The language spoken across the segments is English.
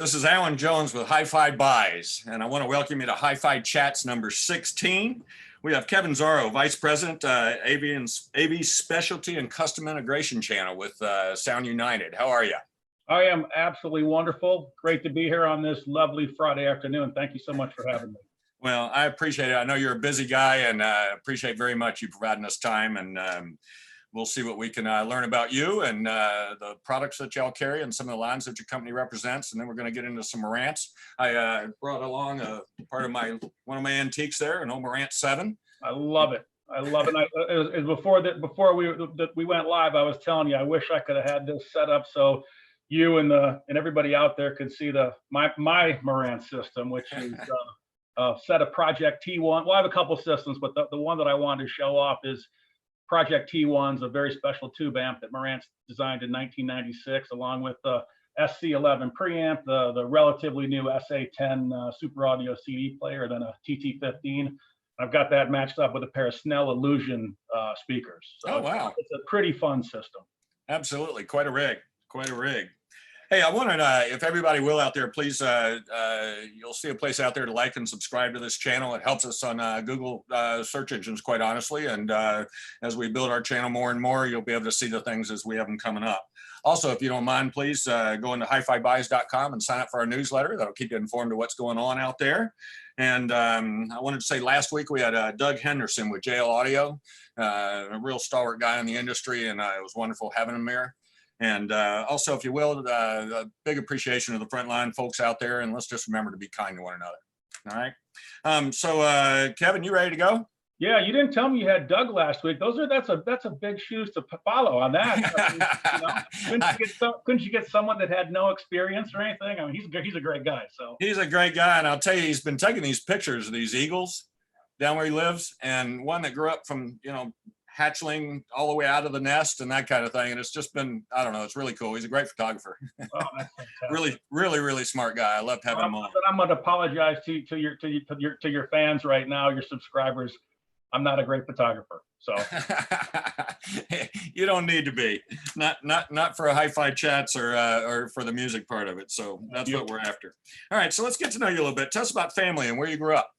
This is Alan Jones with HiFi Buys, and I want to welcome you to HiFi Chats number 16. We have Kevin Zarow, Vice President, AV Specialty and Custom Integration Channel with Sound United. How are you? I am absolutely wonderful. Great to be here on this lovely Friday afternoon. Thank you so much for having me. Well, I appreciate it. I know you're a busy guy, and appreciate very much you providing us time. And we'll see what we can learn about you and the products that y'all carry and some of the lines that your company represents. And then we're going to get into some Marantz. I brought along a part of one of my antiques there, an old Marantz 7. I love it. I love it. Before we went live, I was telling you I wish I could have had this set up so you and everybody out there could see my Marantz system, which is a set of Project T1. Well, I have a couple systems, but the one that I wanted to show off is Project T1's a very special tube amp that Marantz designed in 1996, along with the SC11 preamp, the relatively new SA10 Super Audio CD player, then a TT15. I've got that matched up with a pair of Snell Illusion speakers. So oh, wow. It's a pretty fun system. Absolutely. Quite a rig. Quite a rig. Hey, I wanted, if everybody will out there, please, you'll see a place out there to like and subscribe to this channel. It helps us on Google search engines, quite honestly. And as we build our channel more and more, you'll be able to see the things as we have them coming up. Also, if you don't mind, please go into hifibuys.com and sign up for our newsletter. That'll keep you informed of what's going on out there. And I wanted to say last week we had Doug Henderson with JL Audio, a real stalwart guy in the industry, and it was wonderful having him there. And also, if you will, a big appreciation of the frontline folks out there, and let's just remember to be kind to one another. All right. So, Kevin, you ready to go? Yeah, you didn't tell me you had Doug last week. That's a big shoes to follow on that. I mean, couldn't you get someone that had no experience or anything? I mean, he's a great guy. So he's a great guy, and I'll tell you, he's been taking these pictures of these eagles down where he lives, and one that grew up from hatchling all the way out of the nest and that kind of thing. And it's just been, I don't know, it's really cool. He's a great photographer. Oh, that's really smart guy. I loved having him on. I'm going to apologize to your fans right now, your subscribers. I'm not a great photographer, so you don't need to be. Not for a HiFi Chats or for the music part of it. So that's what we're after. All right, so let's get to know you a little bit. Tell us about family and where you grew up.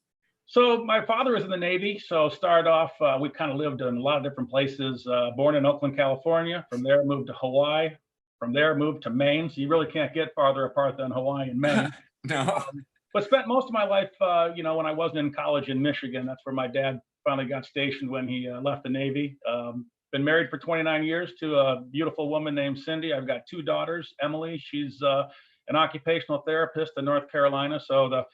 So my father was in the Navy, so started off, we kind of lived in a lot of different places. Born in Oakland, California. From there, moved to Hawaii. From there, moved to Maine. So you really can't get farther apart than Hawaii and Maine. No. But spent most of my life, when I wasn't in college in Michigan. That's where my dad finally got stationed when he left the Navy. Been married for 29 years to a beautiful woman named Cindy. I've got 2 daughters. Emily, she's an occupational therapist in North Carolina. So the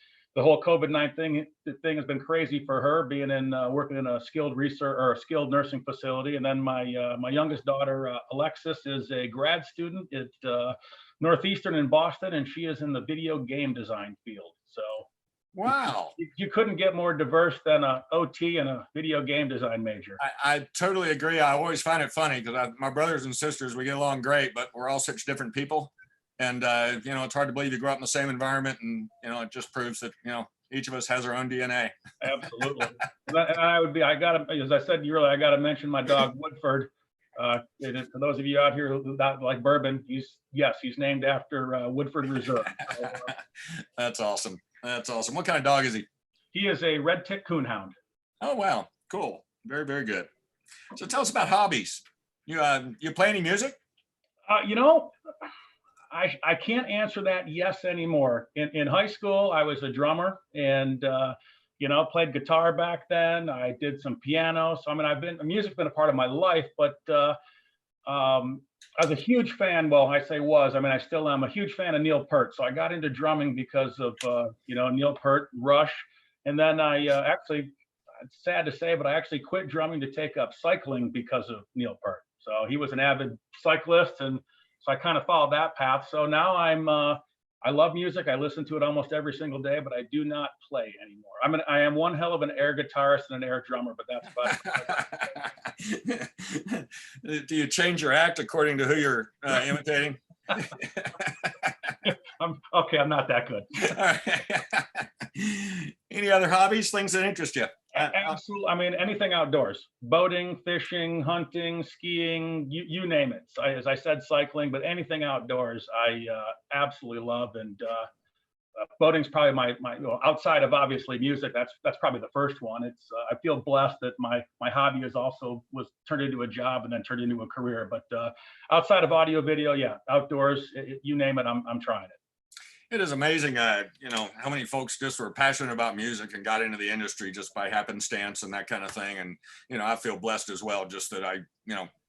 whole COVID-19 thing has been crazy for her, being working in a skilled nursing facility. And then my youngest daughter, Alexis, is a grad student at Northeastern in Boston, and she is in the video game design field. So wow, you couldn't get more diverse than a OT and a video game design major. I totally agree. I always find it funny because my brothers and sisters, we get along great, but we're all such different people. And, it's hard to believe you grew up in the same environment, and, it just proves that, each of us has our own DNA. Absolutely. As I said earlier, I got to mention my dog, Woodford. For those of you out here who don't like bourbon, he's named after Woodford Reserve. So, That's awesome. That's awesome. What kind of dog is he? He is a red tick coonhound. Oh, wow. Cool. Very, very good. So tell us about hobbies. You play any music? I can't answer that yes anymore. In high school, I was a drummer and, played guitar back then. I did some piano. So, music's been a part of my life, but I was a huge fan. Well, I still am a huge fan of Neil Peart. So I got into drumming because of, Neil Peart, Rush. And then it's sad to say, but I actually quit drumming to take up cycling because of Neil Peart. So he was an avid cyclist, and so I kind of followed that path. So now I love music. I listen to it almost every single day, but I do not play anymore. I am one hell of an air guitarist and an air drummer, but that's about it. Do you change your act according to who you're imitating? I'm not that good. All right. Any other hobbies, things that interest you? Absolutely. I mean, anything outdoors, boating, fishing, hunting, skiing, you name it. So, as I said, cycling, but anything outdoors, I absolutely love. And boating's probably my outside of obviously music. That's probably the first one. It's I feel blessed that my hobby is also was turned into a job and then turned into a career. But outside of audio, video, yeah, outdoors, you name it, I'm trying it. It is amazing, how many folks just were passionate about music and got into the industry just by happenstance and that kind of thing. And, I feel blessed as well, just that I,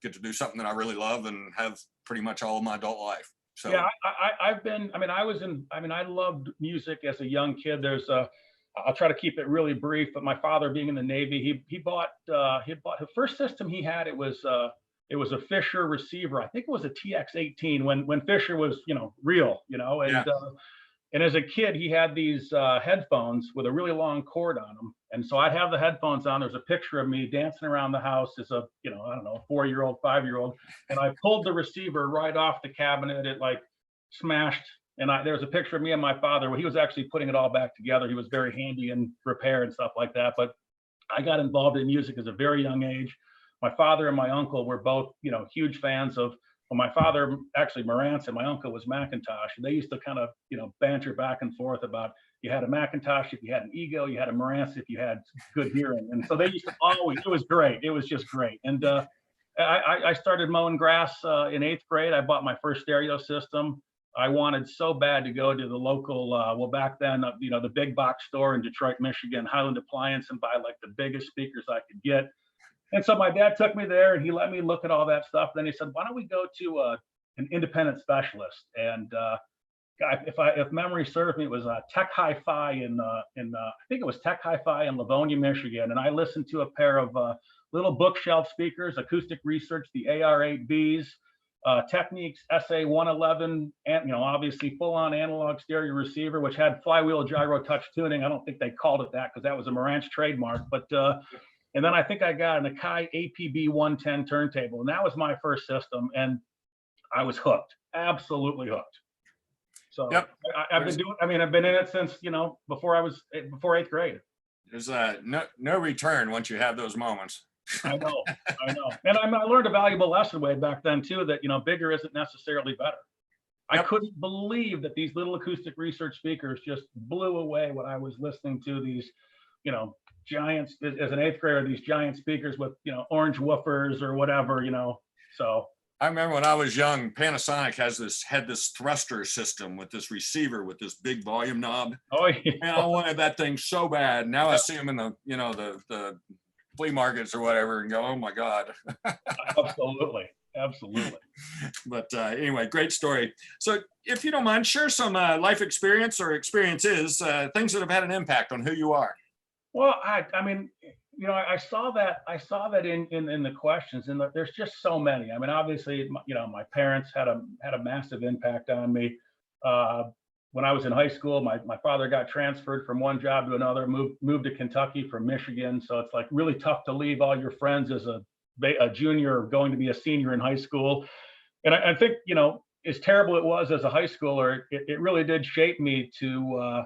get to do something that I really love and have pretty much all of my adult life. So Yeah, I've been, I loved music as a young kid. I'll try to keep it really brief, but my father being in the Navy, he bought the first system he had. It was a Fisher receiver. I think it was a TX-18 when Fisher was, real, and yeah. And as a kid, he had these headphones with a really long cord on them. And so I'd have the headphones on. There's a picture of me dancing around the house as a, I don't know, 4-year-old, 5-year-old. And I pulled the receiver right off the cabinet. It like smashed. And there's a picture of me and my father where he was actually putting it all back together. He was very handy in repair and stuff like that. But I got involved in music as a very young age. My father and my uncle were both, huge fans of, well, my father actually Marantz and my uncle was Macintosh, and they used to kind of, banter back and forth about you had a Macintosh if you had an ego, you had a Marantz if you had good hearing, and so they used to always. It was great. It was just great, and I started mowing grass in 8th grade. I bought my first stereo system. I wanted so bad to go to the local, back then, the big box store in Detroit, Michigan, Highland Appliance, and buy like the biggest speakers I could get. And so my dad took me there and he let me look at all that stuff. Then he said, why don't we go to an independent specialist? And if memory serves me, it was Tech HiFi I think it was Tech HiFi in Livonia, Michigan. And I listened to a pair of little bookshelf speakers, Acoustic Research, the AR8Bs, Techniques SA111, and obviously full-on analog stereo receiver, which had flywheel gyro touch tuning. I don't think they called it that because that was a Marantz trademark, but and then I think I got an Akai APB 110 turntable, and that was my first system, and I was hooked, absolutely hooked. So yep. I've been doing. I've been in it since before 8th grade. There's no return once you have those moments. I know, and I learned a valuable lesson way back then too. That bigger isn't necessarily better. Yep. I couldn't believe that these little Acoustic Research speakers just blew away what I was listening to. These, giants as an 8th grader, these giant speakers with orange woofers or whatever, so I remember when I was young, Panasonic had this thruster system with this receiver with this big volume knob. Oh yeah. And I wanted that thing so bad. Now I see them in the the flea markets or whatever and go, oh my God. Absolutely. But anyway, great story. So if you don't mind, share some life experience or experiences, things that have had an impact on who you are. Well, I saw that in the questions, and there's just so many. Obviously, my parents had a massive impact on me. When I was in high school, my father got transferred from one job to another, moved to Kentucky from Michigan. So it's like really tough to leave all your friends as a junior going to be a senior in high school. And I think, as terrible it was as a high schooler, it really did shape me to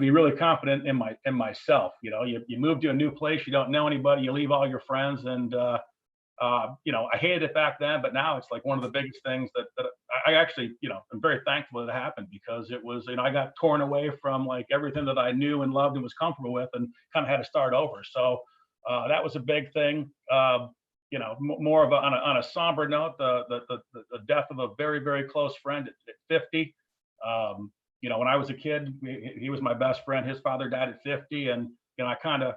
be really confident in myself. You move to a new place, you don't know anybody, you leave all your friends, and I hated it back then, but now it's like one of the biggest things that I actually, I'm very thankful that it happened, because it was, I got torn away from like everything that I knew and loved and was comfortable with, and kind of had to start over. So that was a big thing. More of on a somber note, the death of a very, very close friend at 50. When I was a kid, he was my best friend. His father died at 50, and I kind of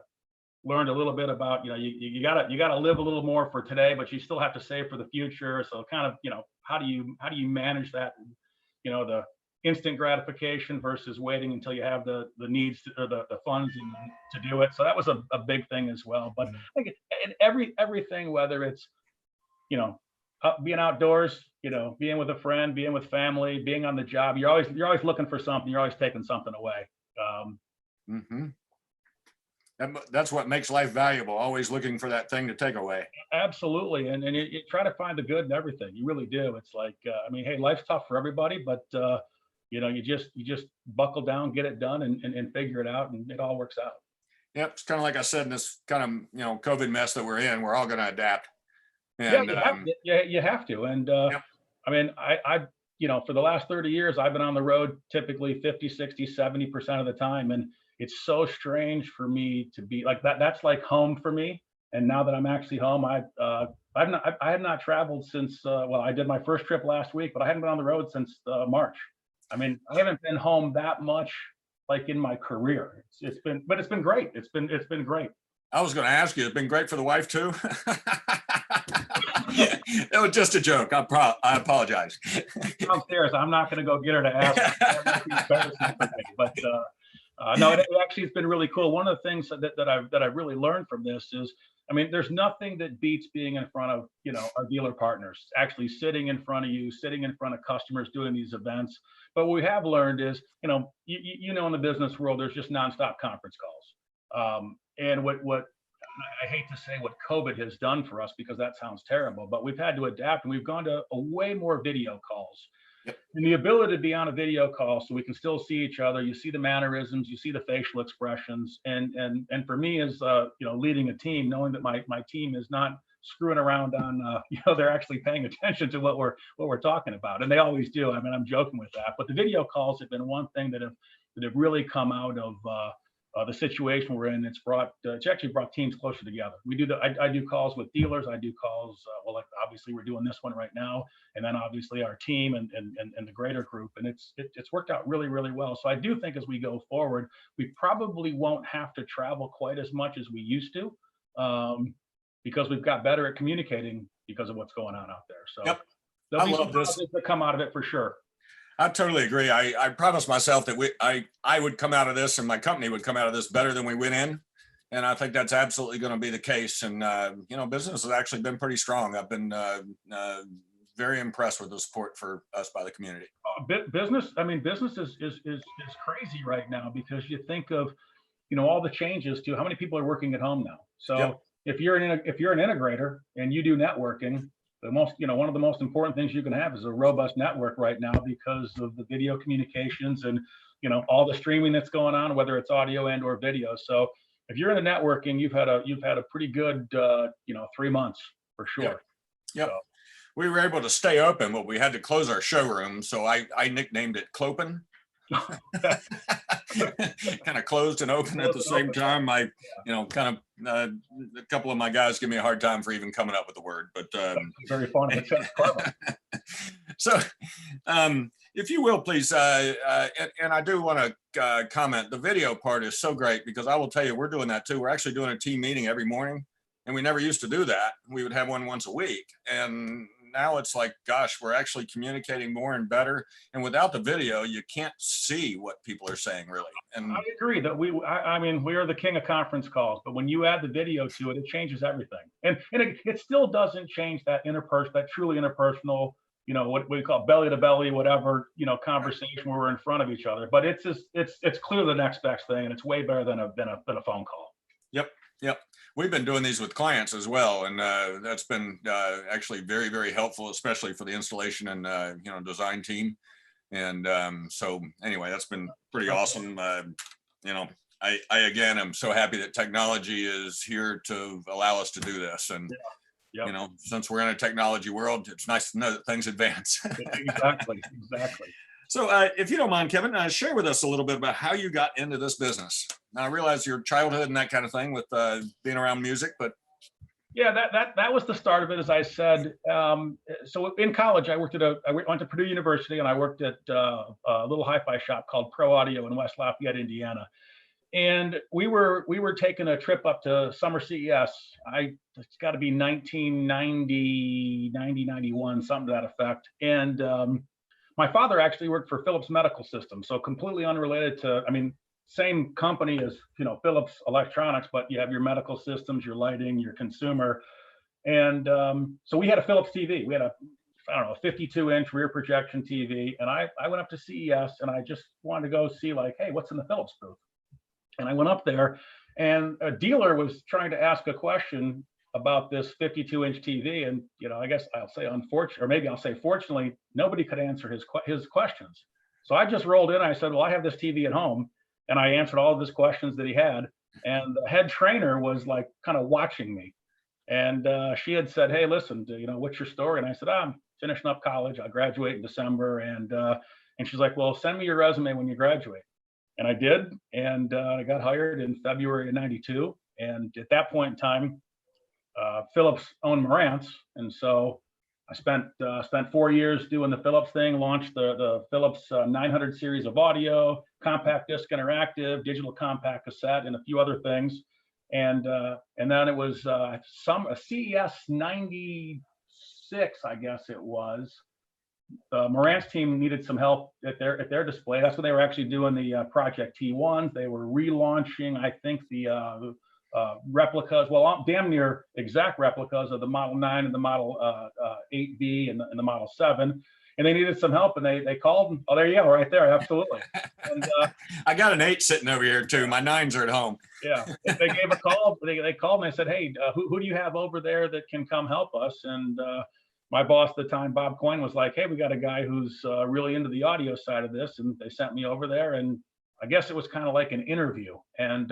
learned a little bit about you gotta live a little more for today, but you still have to save for the future. So kind of how do you manage that? The instant gratification versus waiting until you have the needs or the funds to do it. So that was a big thing as well. But I think everything, whether it's being outdoors, being with a friend, being with family, being on the job, you're always looking for something. You're always taking something away. That's what makes life valuable. Always looking for that thing to take away. Absolutely, and you try to find the good in everything. You really do. It's like, hey, life's tough for everybody, but you just buckle down, get it done, and figure it out, and it all works out. Yep. It's kind of like I said in this kind of, COVID mess that we're in. We're all going to adapt. Yeah, And you have to. And yep. I mean, for the last 30 years, I've been on the road typically 50, 60, 70% of the time. And it's so strange for me to be like that. That's like home for me. And now that I'm actually home, I have not traveled since, well, I did my first trip last week, but I hadn't been on the road since March. I mean, I haven't been home that much like in my career. But it's been great. It's been great. I was going to ask you, it's been great for the wife too. It was just a joke. I apologize. Downstairs, I'm not going to go get her to ask. That might be embarrassing for me. But no, it actually has been really cool. One of the things that I've really learned from this is, I mean, there's nothing that beats being in front of, our dealer partners, actually sitting in front of you, sitting in front of customers doing these events. But what we have learned is, in the business world, there's just nonstop conference calls. And what I hate to say what COVID has done for us, because that sounds terrible, but we've had to adapt, and we've gone to a way more video calls. Yep. And the ability to be on a video call so we can still see each other, you see the mannerisms, you see the facial expressions. And for me, as leading a team, knowing that my team is not screwing around on they're actually paying attention to what we're talking about. And they always do. I mean, I'm joking with that, but the video calls have been one thing that have really come out of the situation we're in. It's actually brought teams closer together. I do calls with dealers. I do calls. Well, like obviously we're doing this one right now, and then obviously our team and the greater group, and it's worked out really, really well. So I do think as we go forward, we probably won't have to travel quite as much as we used to, because we've got better at communicating because of what's going on out there. So yep. there'll be some positives that come out of it for sure. I totally agree. I promised myself that I would come out of this, and my company would come out of this better than we went in. And I think that's absolutely going to be the case. And, business has actually been pretty strong. I've been very impressed with the support for us by the community. Business is crazy right now, because you think of, all the changes to how many people are working at home now. So yep. if you're an integrator and you do networking, one of the most important things you can have is a robust network right now, because of the video communications and, all the streaming that's going on, whether it's audio and or video. So if you're in the networking, you've had a pretty good, 3 months for sure. Yep. So. We were able to stay open, but we had to close our showroom. So I nicknamed it Clopin. Kind of closed and open at the same time. A couple of my guys give me a hard time for even coming up with the word, but very funny. So if you will, please, and I do want to comment, the video part is so great, because I will tell you, we're doing that too. We're actually doing a team meeting every morning, and we never used to do that. We would have one once a week, and now it's like, gosh, we're actually communicating more and better. And without the video, you can't see what people are saying, really. And I agree that we are the king of conference calls, but when you add the video to it, it changes everything. And it still doesn't change that truly interpersonal, what we call belly to belly, whatever, conversation where we're in front of each other. But it's clearly the next best thing, and it's way better than a phone call. Yep. We've been doing these with clients as well, and that's been actually very, very helpful, especially for the installation and design team. And so anyway, that's been pretty awesome. I again am so happy that technology is here to allow us to do this. And since we're in a technology world, it's nice to know that things advance. Exactly. So if you don't mind, Kevin, share with us a little bit about how you got into this business. Now, I realize your childhood and that kind of thing with being around music, but. Yeah, that was the start of it, as I said. So in college, I went to Purdue University, and I worked at a little hi-fi shop called Pro Audio in West Lafayette, Indiana. And we were taking a trip up to Summer CES. It's got to be 1990, 91, something to that effect. And my father actually worked for Philips Medical Systems, so completely unrelated to, same company as, Philips Electronics, but you have your medical systems, your lighting, your consumer. And so we had a Philips TV. We had a 52-inch rear projection TV. And I went up to CES, and I just wanted to go see, like, hey, what's in the Philips booth? And I went up there, and a dealer was trying to ask a question about this 52-inch TV. And, I guess I'll say unfortunately, or maybe I'll say fortunately, nobody could answer his questions. So I just rolled in. I said, well, I have this TV at home. And I answered all of his questions that he had. and the head trainer was like kind of watching me. And she had said, "Hey, listen, what's your story?" And I said, "I'm finishing up college. I graduate in December." And she's like, "Well, send me your resume when you graduate." And I did, and I got hired in February of '92. And at that point in time, Philips owned Marantz, and so I spent 4 years doing the Philips thing. Launched the Philips 900 series of audio, compact disc interactive, digital compact cassette, and a few other things. And then it was a CES '96, I guess it was. The Marantz team needed some help at their display. That's when they were actually doing the Project T1s. They were relaunching, I think, the replicas, well, damn near exact replicas of the Model 9 and the Model 8B and the Model 7. And they needed some help, and they called. Oh, there you go, right there, absolutely. And I got an 8 sitting over here too. My 9s are at home. Yeah, they gave a call. They called me and said, "Hey, who do you have over there that can come help us?" And my boss at the time, Bob Coyne, was like, "Hey, we got a guy who's really into the audio side of this," and they sent me over there. And I guess it was kind of like an interview. And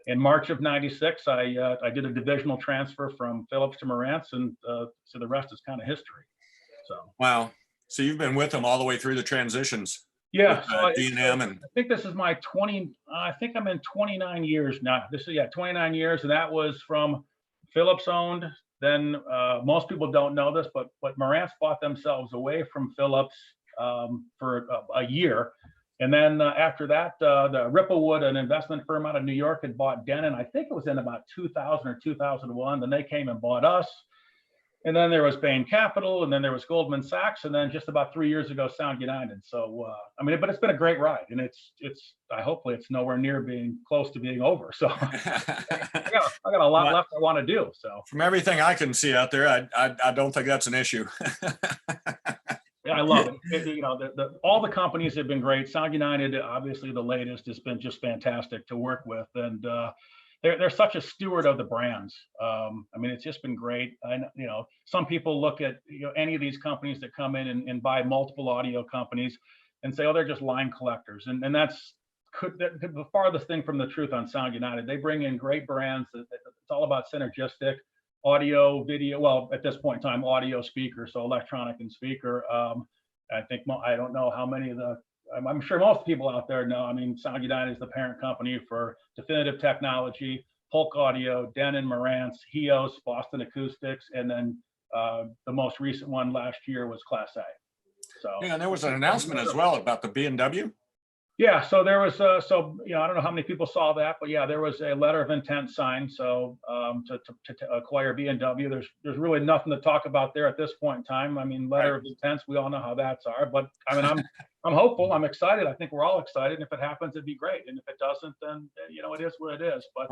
in March of '96, I did a divisional transfer from Philips to Marantz, and so the rest is kind of history. So wow. So you've been with them all the way through the transitions. Yeah, with, D&M and I think this is my 20. I think I'm in 29 years now. This is 29 years, and that was from Philips owned. Then most people don't know this, but Marantz bought themselves away from Philips for a year, and then after that, the Ripplewood, an investment firm out of New York, had bought Denon. I think it was in about 2000 or 2001. Then they came and bought us. And then there was Bain Capital, and then there was Goldman Sachs, and then just about 3 years ago, Sound United. So, I mean, but it's been a great ride, and hopefully it's nowhere near being close to being over. So I got a lot left I want to do. So from everything I can see out there, I don't think that's an issue. Yeah, I love it. All the companies have been great. Sound United, obviously the latest, has been just fantastic to work with, and they're such a steward of the brands. I mean, it's just been great. Some people look at any of these companies that come in and buy multiple audio companies and say, "Oh, they're just line collectors," and that's the farthest thing from the truth on Sound United. They bring in great brands. It's all about synergistic audio, video. Well, at this point in time, audio, speaker, so electronic and speaker. I don't know how many of the. I'm sure most people out there know. I mean, Sound United is the parent company for Definitive Technology, Polk Audio, Denon, Marantz, Hios, Boston Acoustics, and then the most recent one last year was Class A. So yeah, and there was an announcement as well about the B&W. Yeah, so there was I don't know how many people saw that, but yeah, there was a letter of intent signed. So to acquire B&W, there's really nothing to talk about there at this point in time. I mean, letter of intents, we all know how that's are. But I mean, I'm hopeful, I'm excited. I think we're all excited. And if it happens, it'd be great. And if it doesn't, then it is what it is. But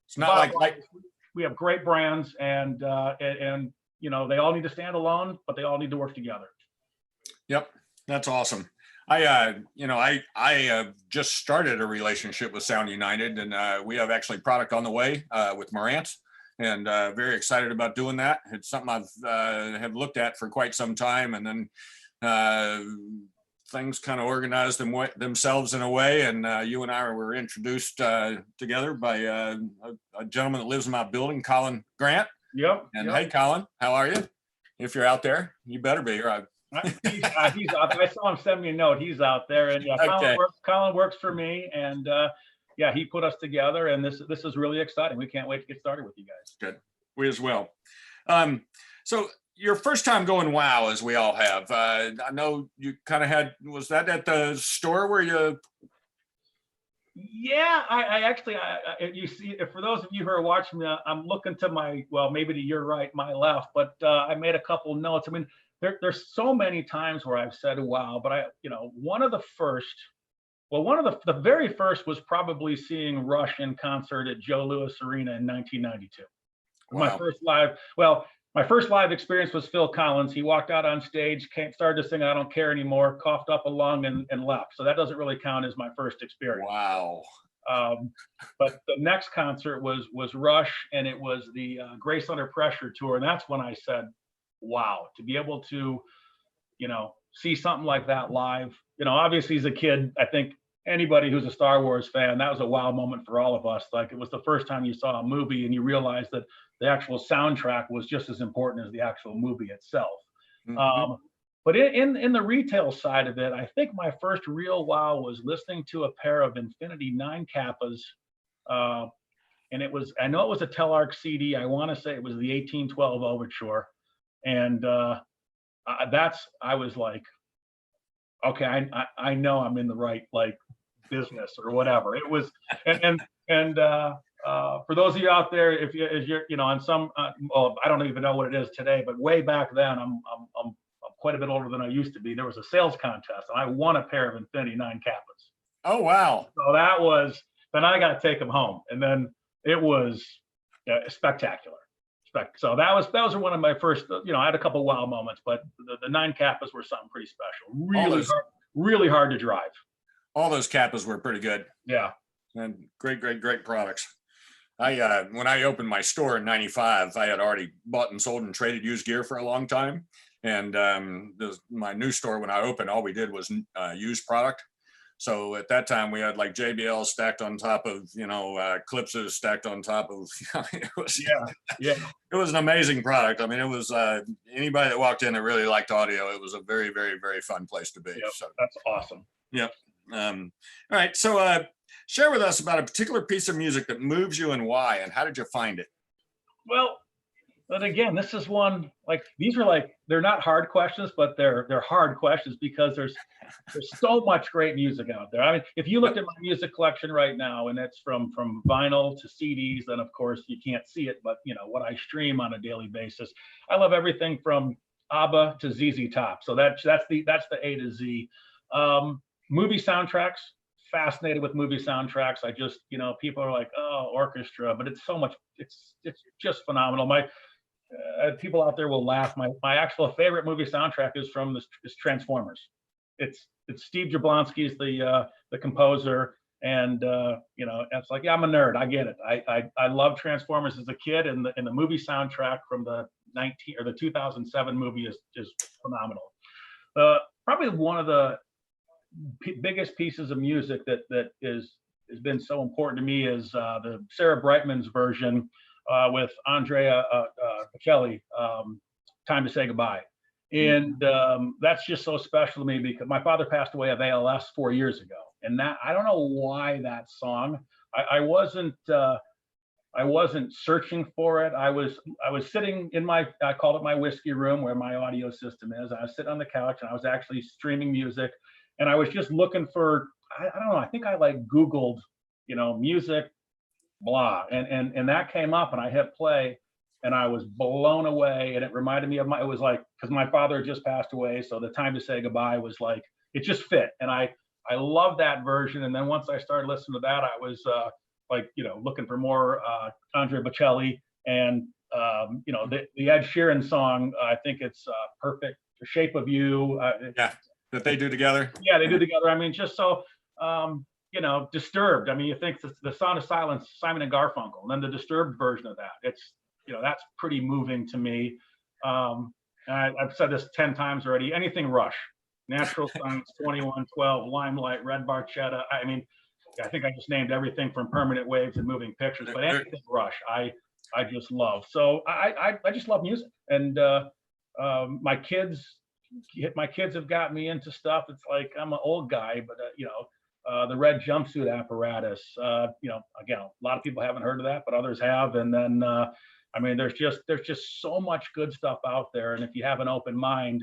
it's not like we have great brands, and they all need to stand alone, but they all need to work together. Yep, that's awesome. I just started a relationship with Sound United, and we have actually product on the way with Marantz, and very excited about doing that. It's something I've have looked at for quite some time, and then things kind of organized themselves in a way, and you and I were introduced together by a gentleman that lives in my building, Colin Grant. Yep. And hey, Colin, how are you? If you're out there, you better be. He's out. I saw him send me a note. He's out there, and yeah, okay. Colin works for me, and he put us together, and this is really exciting. We can't wait to get started with you guys. Good, we as well. So your first time going WOW, as we all have. I know you kind of had. Was that at the store where you? Yeah, I actually, you see, for those of you who are watching me, I'm looking to maybe to your right, my left, but I made a couple notes. I mean. There's so many times where I've said wow, but one of the very first was probably seeing Rush in concert at Joe Louis Arena in 1992. Wow. My first live experience was Phil Collins. He walked out on stage, started to sing "I Don't Care Anymore," coughed up a lung, and left. So that doesn't really count as my first experience. Wow. But the next concert was Rush, and it was the Grace Under Pressure tour, and that's when I said, wow, to be able to, see something like that live. Obviously as a kid, I think anybody who's a Star Wars fan, that was a wow moment for all of us. Like, it was the first time you saw a movie and you realized that the actual soundtrack was just as important as the actual movie itself. Mhm. Um, but in the retail side of it, I think my first real wow was listening to a pair of Infinity 9 Kappas. Uh, and it was, I know it was a Telarc CD. I want to say it was the 1812 Overture. And I was like, okay, I know I'm in the right like business or whatever. It was, and for those of you out there, if you're, on some, well, I don't even know what it is today, but way back then, I'm quite a bit older than I used to be. There was a sales contest, and I won a pair of Infinity 9 Kappas. Oh, wow. So that was, then I got to take them home, and then it was spectacular. So those were one of my first. I had a couple wow moments, but the 9 Kappas were something pretty special. Really hard to drive. All those Kappas were pretty good. Yeah. And great products. When I opened my store in '95, I had already bought and sold and traded used gear for a long time. And my new store, when I opened, all we did was used product. So at that time, we had like JBL stacked on top of, Clipses stacked on top of, it was, yeah. It was an amazing product. I mean, it was anybody that walked in that really liked audio, it was a very, very, very fun place to be. Yep, so that's awesome. Yep. All right. So share with us about a particular piece of music that moves you and why, and how did you find it? Well, but again, this is one, like, these are like, they're not hard questions, but they're hard questions because there's so much great music out there. I mean, if you looked at my music collection right now, and it's from vinyl to CDs, then of course you can't see it, but what I stream on a daily basis, I love everything from ABBA to ZZ Top. So that's the A to Z. Movie soundtracks, fascinated with movie soundtracks. I just, people are like, oh, orchestra, but it's so much, it's just phenomenal. My people out there will laugh. My actual favorite movie soundtrack is from this Transformers. It's Steve Jablonsky's the composer, and it's like, yeah, I'm a nerd. I get it. I love Transformers as a kid, and the movie soundtrack from the 2007 movie is phenomenal. Probably one of the biggest pieces of music that has been so important to me is the Sarah Brightman's version with Andrea Bocelli, "Time to Say Goodbye," and that's just so special to me because my father passed away of ALS 4 years ago, and that, I don't know why that song. I wasn't searching for it. I was sitting in I called it my whiskey room, where my audio system is. I was sitting on the couch and I was actually streaming music, and I was just looking for, I don't know, I think I like Googled, music, blah, and that came up, and I hit play, and I was blown away, and it reminded me of it was like, because my father had just passed away, so the Time to Say Goodbye was like, it just fit, and I love that version. And then once I started listening to that, I was looking for more Andrea Bocelli, and the Ed Sheeran song, I think it's Perfect, The Shape of You. That they do together. Yeah, they do together. I mean, just so Disturbed. I mean, you think the Sound of Silence, Simon and Garfunkel, and then the Disturbed version of that. It's that's pretty moving to me. And I've said this 10 times already. Anything Rush, Natural Science, 2112, Limelight, Red Barchetta. I mean, I think I just named everything from Permanent Waves and Moving Pictures, but anything Rush, I just love. So I just love music, and my kids have got me into stuff. It's like, I'm an old guy, but the red jumpsuit apparatus. Again, a lot of people haven't heard of that, but others have. And then, I mean, there's just so much good stuff out there, and if you have an open mind,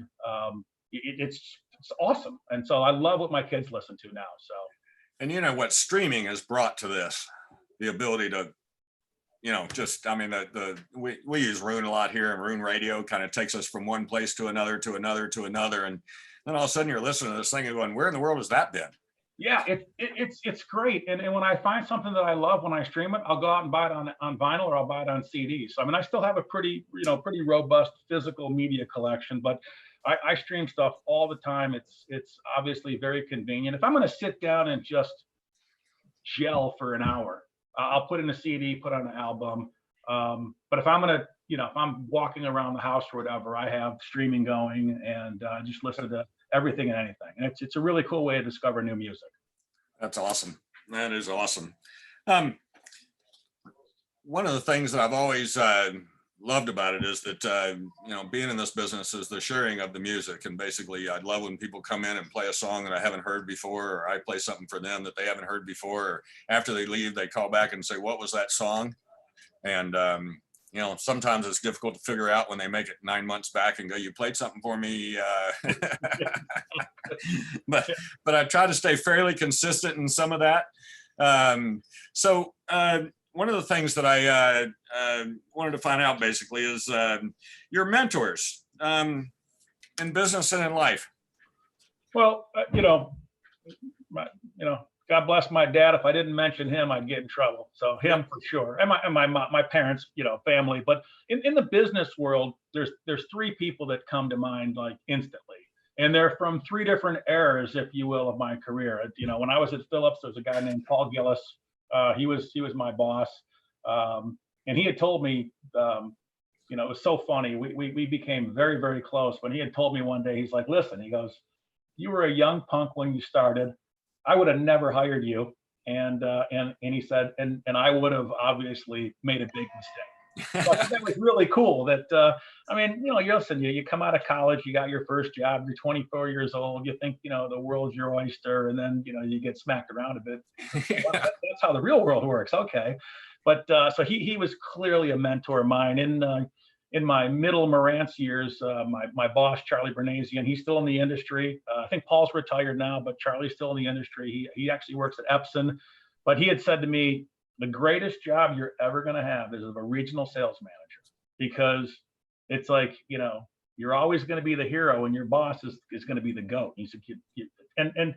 it's awesome. And so I love what my kids listen to now. So. And what streaming has brought to this, the ability to, we use Rune a lot here, and Rune Radio kind of takes us from one place to another, to another, to another. And then all of a sudden you're listening to this thing and going, where in the world has that been? Yeah, it's great. And when I find something that I love, when I stream it, I'll go out and buy it on vinyl, or I'll buy it on CD. So, I mean, I still have a pretty robust physical media collection, but I stream stuff all the time. It's obviously very convenient. If I'm going to sit down and just gel for an hour, I'll put in a CD, put on an album. But if I'm going to, if I'm walking around the house or whatever, I have streaming going, and just listen to everything and anything. And it's a really cool way to discover new music. That's awesome. That is awesome. Um, One of the things that I've always loved about it is that being in this business is the sharing of the music. And basically, I love when people come in and play a song that I haven't heard before, or I play something for them that they haven't heard before. Or after they leave, they call back and say, "What was that song?" And sometimes it's difficult to figure out when they make it 9 months back and go, "You played something for me," but I try to stay fairly consistent in some of that. So one of the things that I wanted to find out basically is your mentors in business and in life. Well, God bless my dad. If I didn't mention him, I'd get in trouble. So him for sure, and my parents, family. But in the business world, there's three people that come to mind like instantly, and they're from three different eras, if you will, of my career. When I was at Philips, there was a guy named Paul Gillis. He was my boss, and he had told me, it was so funny. We became very, very close. When he had told me one day, he's like, "Listen," he goes, "You were a young punk when you started. I would have never hired you." And he said, and I would have obviously made a big mistake. So I think that was really cool that, listen, you come out of college, you got your first job, you're 24 years old, you think, the world's your oyster, and then, you get smacked around a bit. Well, that's how the real world works. Okay. But so he was clearly a mentor of mine. In my middle Marantz years, my boss, Charlie Bernazian, he's still in the industry. I think Paul's retired now, but Charlie's still in the industry. He actually works at Epson. But he had said to me, "The greatest job you're ever going to have is of a regional sales manager, because it's like, you're always going to be the hero and your boss is going to be the GOAT." He said, and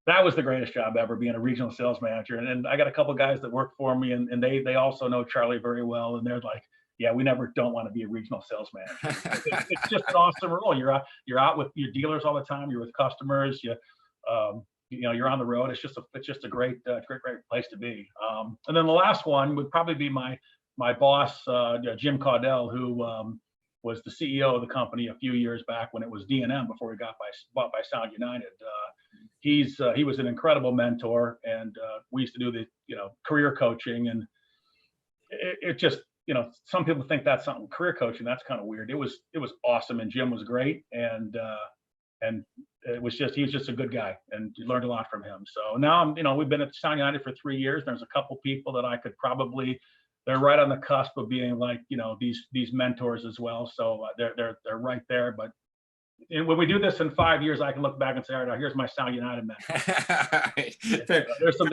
that was the greatest job ever, being a regional sales manager. And I got a couple of guys that work for me, and they also know Charlie very well. And they're like, "Yeah, we never don't want to be a regional sales manager." It's just an awesome role. You're out with your dealers all the time. You're with customers. You're on the road. It's just a great place to be. And then the last one would probably be my boss, Jim Caudell, who was the CEO of the company a few years back when it was D&M before he got bought by Sound United. He was an incredible mentor, and we used to do the career coaching, and it just, some people think that's something, career coaching, that's kind of weird. It was awesome, and Jim was great, and he was just a good guy, and you learned a lot from him. So now we've been at Sound United for 3 years. There's a couple people that I could probably, they're right on the cusp of being like, these mentors as well. So they're right there. But when we do this in 5 years, I can look back and say, all right, here's my Sound United mentor. There's some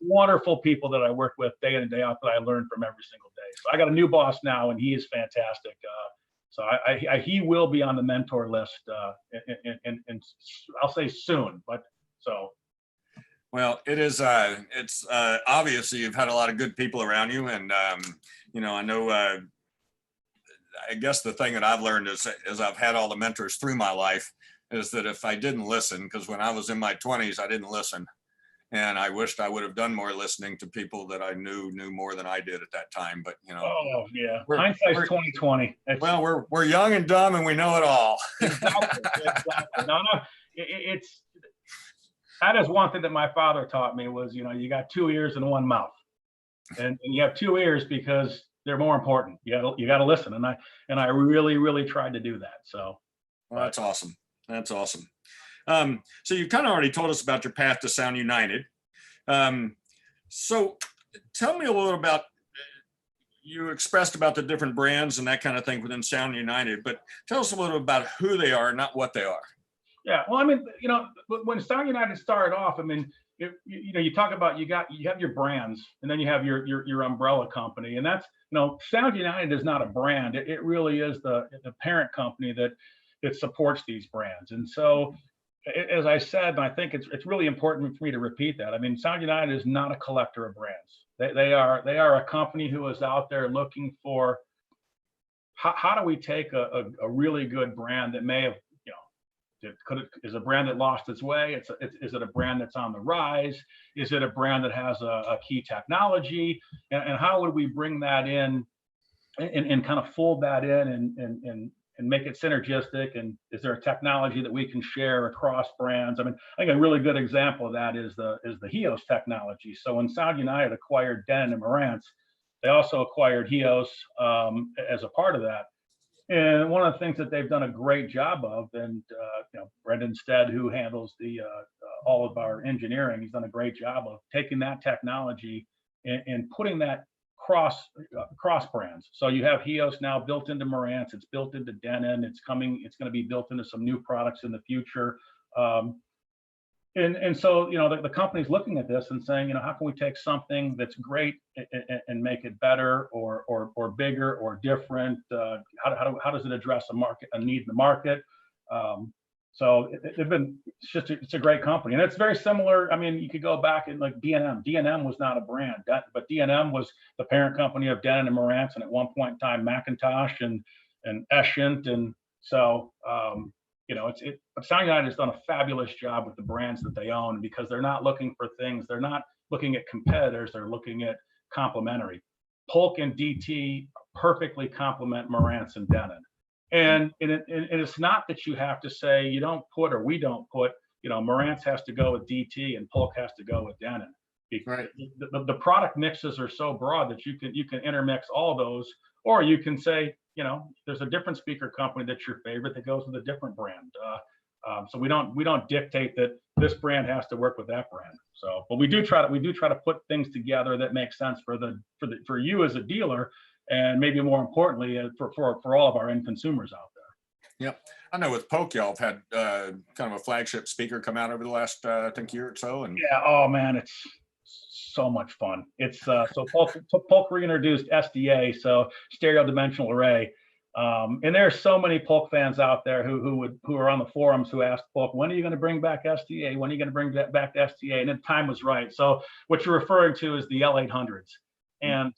wonderful people that I work with day in and day out that I learn from every single day. So I got a new boss now, and he is fantastic. So he will be on the mentor list, and I'll say soon. But so. Well, it's obvious you've had a lot of good people around you, and I know. I guess the thing that I've learned is I've had all the mentors through my life, is that if I didn't listen, because when I was in my 20s, I didn't listen. And I wished I would have done more listening to people that I knew more than I did at that time. But oh yeah, hindsight's 2020. Well, we're young and dumb, and we know it all. Exactly. No, it's that is one thing that my father taught me was, you got 2 ears and 1 mouth, and you have 2 ears because they're more important. You got to listen, and I really, really tried to do that. So, well, that's awesome. That's awesome. So you kind of already told us about your path to Sound United. So tell me a little about, you expressed about the different brands and that kind of thing within Sound United, but tell us a little about who they are, not what they are. Yeah, well, when Sound United started off, you talk about you have your brands, and then you have your umbrella company, and that's Sound United is not a brand. It really is the parent company that supports these brands. And so, as I said, and I think it's really important for me to repeat that. Sound United is not a collector of brands. They are a company who is out there looking for how do we take a really good brand that may have is a brand that lost its way. Is it a brand that's on the rise? Is it a brand that has a key technology? And how would we bring that in and kind of fold that in and and make it synergistic? And is there a technology that we can share across brands? I mean, I think a really good example of that is the HEOS technology. So when Sound United acquired Denon and Marantz, they also acquired HEOS as a part of that. And one of the things that they've done a great job of, and Brendan Stead, who handles the all of our engineering, he's done a great job of taking that technology and putting that cross brands. So you have HEOS now built into Marantz, it's built into Denon, it's going to be built into some new products in the future. And so, the company's looking at this and saying, how can we take something that's great and make it better or bigger or different? How does it address a need in the market? So it's a great company, and it's very similar. I mean, you could go back and like D&M. D&M was not a brand, but D&M was the parent company of Denon and Marantz, and at one point in time, Macintosh and Escient, and so. But Sound United has done a fabulous job with the brands that they own, because they're not looking for things. They're not looking at competitors. They're looking at complementary. Polk and DT perfectly complement Marantz and Denon. And it's not that you have to say you don't put or we don't put, Marantz has to go with DT and Polk has to go with Denon. Right. The product mixes are so broad that you can intermix all those, or you can say, there's a different speaker company that's your favorite that goes with a different brand. So we don't dictate that this brand has to work with that brand. So, but we do try to put things together that make sense for you as a dealer, and maybe more importantly for all of our end consumers out there. Yep, I know with Polk, y'all have had kind of a flagship speaker come out over the last I think year or so, and yeah, oh man, it's so much fun. It's so Polk reintroduced SDA, so stereo dimensional array, and there are so many Polk fans out there who are on the forums who asked Polk, when are you going to bring back SDA? When are you going to bring that back to SDA? And the time was right. So what you're referring to is the L800s, and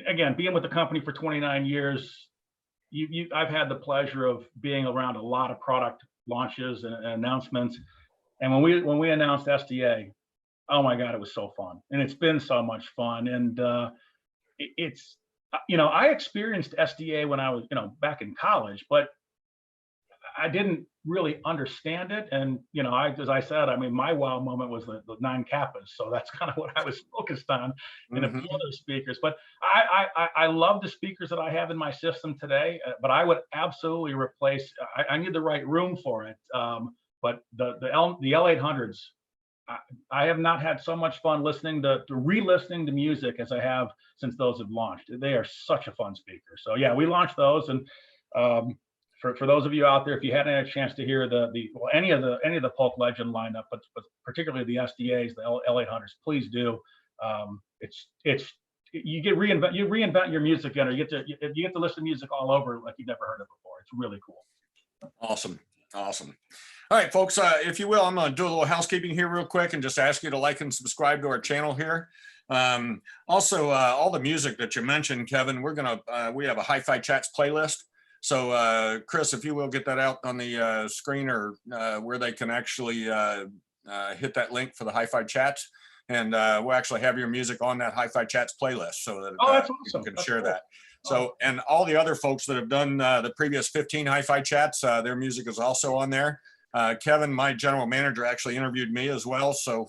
again, being with the company for 29 years, I've had the pleasure of being around a lot of product launches and announcements, and when we announced SDA. Oh my God, it was so fun. And it's been so much fun. And it's, I experienced SDA when I was, back in college, but I didn't really understand it. And, as I said, I mean, my wow moment was the 9 Kappas. So that's kind of what I was focused on in a few other speakers. But I love the speakers that I have in my system today, but I would absolutely replace, I need the right room for it. But the L800s, I have not had so much fun re-listening to music as I have since those have launched. They are such a fun speaker. So yeah, we launched those, and for those of you out there, if you hadn't had a chance to hear any of the Polk Legend lineup, but particularly the SDAs, the L800s, please do. You reinvent your music, and you get to listen to music all over like you've never heard it before. It's really cool. Awesome. All right, folks, if you will, I'm going to do a little housekeeping here real quick and just ask you to like and subscribe to our channel here. Also, all the music that you mentioned, Kevin, we have a HiFi Chats playlist. So Chris, if you will get that out on the screen, or where they can actually hit that link for the HiFi Chats. And we'll actually have your music on that HiFi Chats playlist, so that that's awesome. you can share that. So, and all the other folks that have done the previous 15 HiFi Chats, their music is also on there. Kevin, my general manager, actually interviewed me as well. So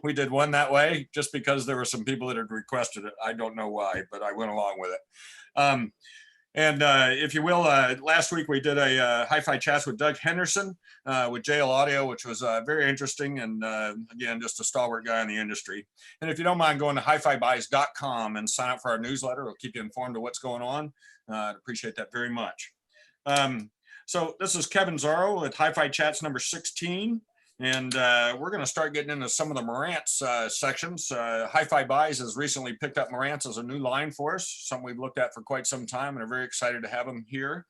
we did one that way just because there were some people that had requested it. I don't know why, but I went along with it. And if you will, last week we did a HiFi Chats with Doug Henderson with JL Audio, which was very interesting. And again, just a stalwart guy in the industry. And if you don't mind going to hifibuys.com and sign up for our newsletter, it'll keep you informed of what's going on. I'd appreciate that very much. So this is Kevin Zarow with HiFi Chats number 16. And we're going to start getting into some of the Marantz sections. HiFi Buys has recently picked up Marantz as a new line for us, something we've looked at for quite some time, and are very excited to have them here.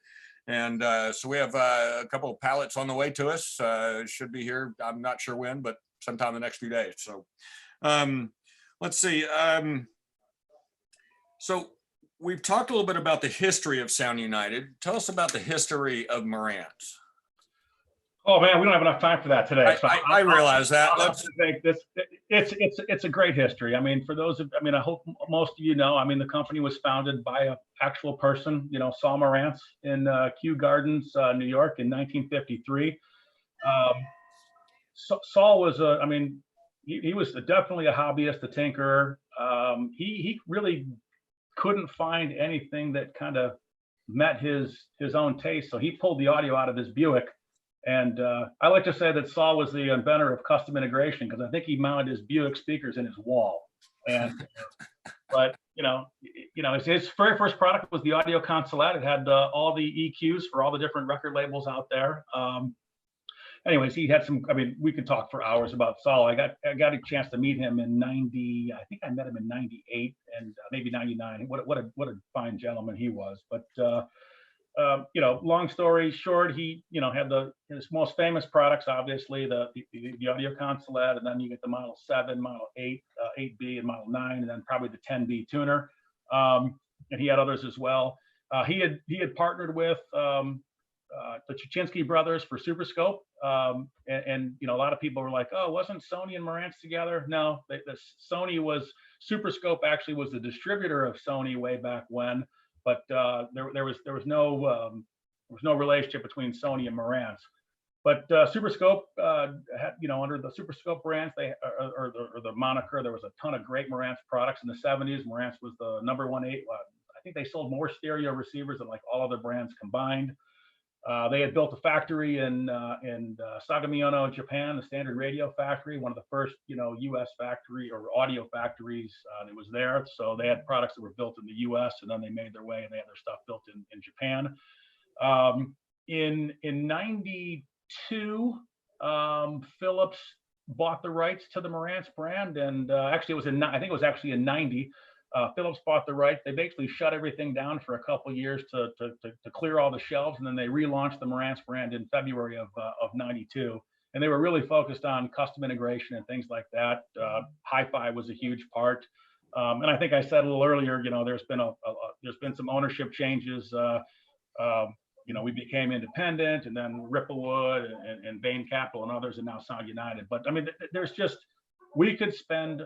And so we have a couple of pallets on the way to us. Should be here, I'm not sure when, but sometime in the next few days. So let's see. So we've talked a little bit about the history of Sound United. Tell us about the history of Marantz. Oh man, we don't have enough time for that today. So I realize that. I'll Let's. think this. It's a great history. I mean, for those of, I mean, I hope most of you know. I mean, the company was founded by an actual person. You know, Saul Marantz in Kew Gardens, New York, in 1953. Um, Saul was a. I mean, he was definitely a hobbyist, a tinkerer. He really couldn't find anything that kind of met his own taste. So he pulled the audio out of his Buick. And I like to say that Saul was the inventor of custom integration, because I think he mounted his Buick speakers in his wall. And but his very first product was the audio consulate. It had all the EQs for all the different record labels out there. Anyways, he had some. I mean, we could talk for hours about Saul. I got a chance to meet him in '90. I think I met him in '98 and maybe '99. What a fine gentleman he was. But long story short, he had his most famous products, obviously the audio consulate, and then you get the Model 7, Model 8, 8B, and Model 9, and then probably the 10B tuner. And he had others as well. He had partnered with the Chichinsky brothers for Super Scope. And a lot of people were like, oh, wasn't Sony and Marantz together? No, Sony was, Super Scope actually was the distributor of Sony way back when, but there was no relationship between Sony and Marantz. But Super Scope had, under the Super Scope brands, or the moniker, there was a ton of great Marantz products in the 70s. Marantz was the #1 8. I think they sold more stereo receivers than like all other brands combined. They had built a factory in Sagamiono, Japan, the standard radio factory, one of the first, U.S. factory or audio factories that was there. So they had products that were built in the U.S. and then they made their way and they had their stuff built in Japan. In '92, Philips bought the rights to the Marantz brand, and actually I think it was actually in '90. Philips bought the rights. They basically shut everything down for a couple of years to clear all the shelves, and then they relaunched the Marantz brand in February of '92. And they were really focused on custom integration and things like that. HiFi was a huge part. And I think I said a little earlier, there's been some ownership changes. We became independent, and then Ripplewood and Bain Capital and others, and now Sound United. But I mean, there's just, we could spend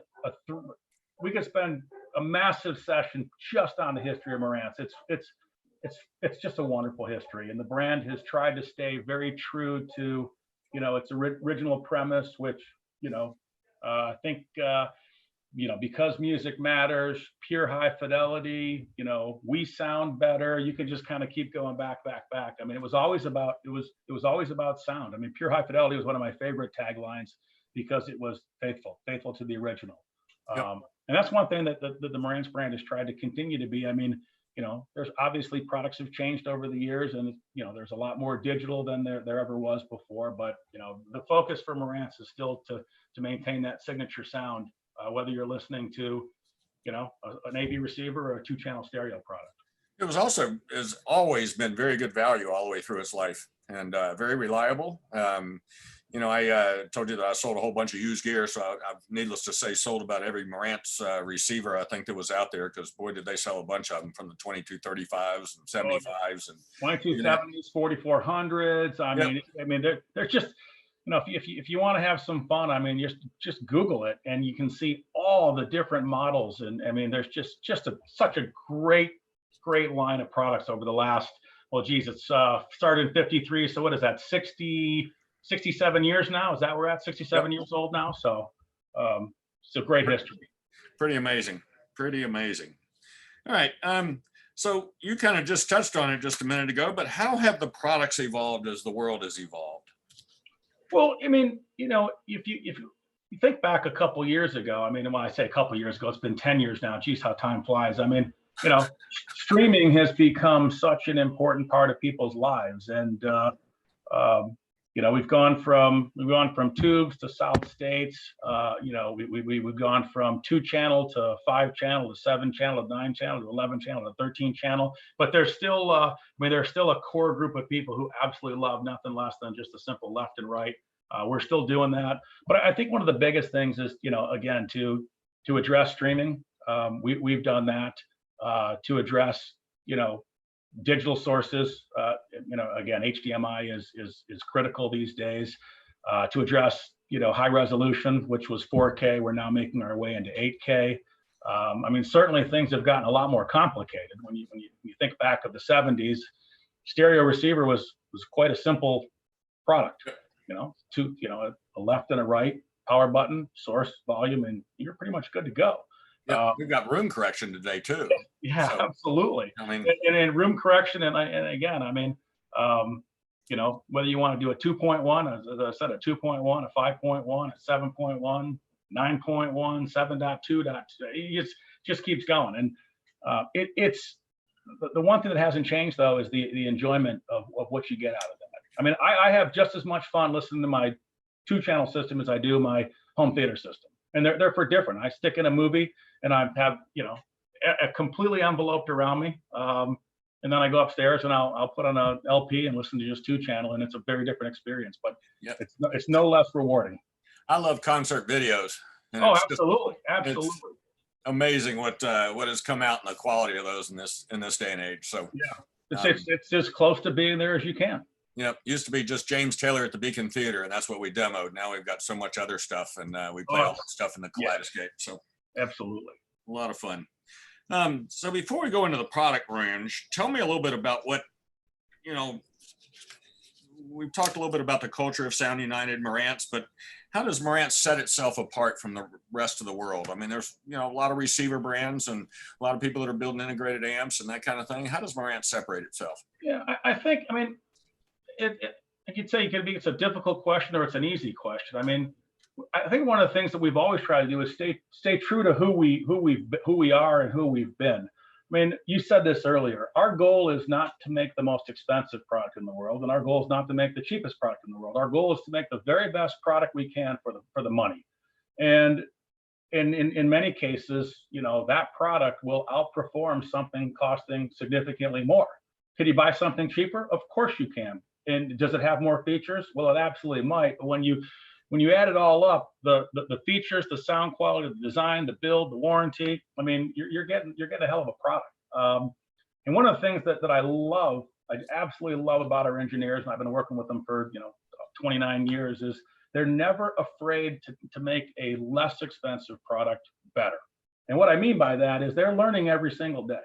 a massive session just on the history of Marantz. It's just a wonderful history, and the brand has tried to stay very true to its original premise, which I think because music matters, pure high fidelity. We sound better. You can just kind of keep going back. I mean, it was always about sound. I mean, pure high fidelity was one of my favorite taglines because it was faithful to the original. Yep. And that's one thing that the Marantz brand has tried to continue to be. I mean, there's obviously products have changed over the years, and there's a lot more digital than there ever was before. But the focus for Marantz is still to maintain that signature sound, whether you're listening to an AV receiver or a 2-channel stereo product. It has always been very good value all the way through its life, and very reliable. I told you that I sold a whole bunch of used gear, so I've, needless to say, sold about every Marantz receiver I think that was out there, because boy, did they sell a bunch of them, from the 2235s and 75s and 2270s, 4400s. I mean, they're just, if you want to have some fun, I mean, just Google it and you can see all the different models. And I mean, there's just such a great line of products over the last, well, geez, it's started in '53. So what is that, 67 years now? Is that we're at 67 Yep. years old now? So it's a great history. Pretty amazing. All right. So you kind of just touched on it just a minute ago, but how have the products evolved as the world has evolved? Well, I mean, if you think back a couple years ago, I mean, when I say a couple years ago, it's been 10 years now. Geez, how time flies. I mean, streaming has become such an important part of people's lives, and we've gone from tubes to solid states. We've gone from 2-channel to 5-channel to 7-channel to 9-channel to 11-channel to 13-channel. But there's still, there's still a core group of people who absolutely love nothing less than just a simple left and right. We're still doing that. But I think one of the biggest things is, again, to address streaming. We've done that to address, digital sources. Again, HDMI is critical these days to address high resolution, which was 4K. We're now making our way into 8K. Certainly things have gotten a lot more complicated. When you think back of the 70s, stereo receiver was quite a simple product. A left and a right, power button, source, volume, and you're pretty much good to go. Yeah, we've got room correction today too. Yeah, so, absolutely. And in room correction, and again, whether you want to do a 2.1, as I said, a 2.1, a 5.1, a 7.1, 9.1, 7.2, it just keeps going. And it's the one thing that hasn't changed though is the enjoyment of what you get out of that. I have just as much fun listening to my 2-channel system as I do my home theater system, and they're for different. I stick in a movie and I have a completely enveloped around me, and then I go upstairs and I'll put on a LP and listen to just 2-channel, and it's a very different experience. But it's no less rewarding. I love concert videos. Oh, absolutely, absolutely. Amazing what has come out in the quality of those in this day and age. So yeah, it's as close to being there as you can. Yeah, used to be just James Taylor at the Beacon Theater, and that's what we demoed. Now we've got so much other stuff, and we play all that stuff in the Kaleidoscape. So absolutely, a lot of fun. So before we go into the product range, tell me a little bit about what, we've talked a little bit about the culture of Sound UnitedMarantz, but how does Marantz set itself apart from the rest of the world? There's, a lot of receiver brands and a lot of people that are building integrated amps and that kind of thing. How does Marantz separate itself? Yeah, I think, it's a difficult question or it's an easy question. I think one of the things that we've always tried to do is stay true to who we are and who we've been. You said this earlier. Our goal is not to make the most expensive product in the world, and our goal is not to make the cheapest product in the world. Our goal is to make the very best product we can for the money. And in many cases, that product will outperform something costing significantly more. Could you buy something cheaper? Of course you can. And does it have more features? Well, it absolutely might. But when you add it all up, the features, the sound quality, the design, the build, the warranty, you're getting a hell of a product. And one of the things that I absolutely love about our engineers, and I've been working with them for 29 years, is they're never afraid to make a less expensive product better. And what I mean by that is they're learning every single day.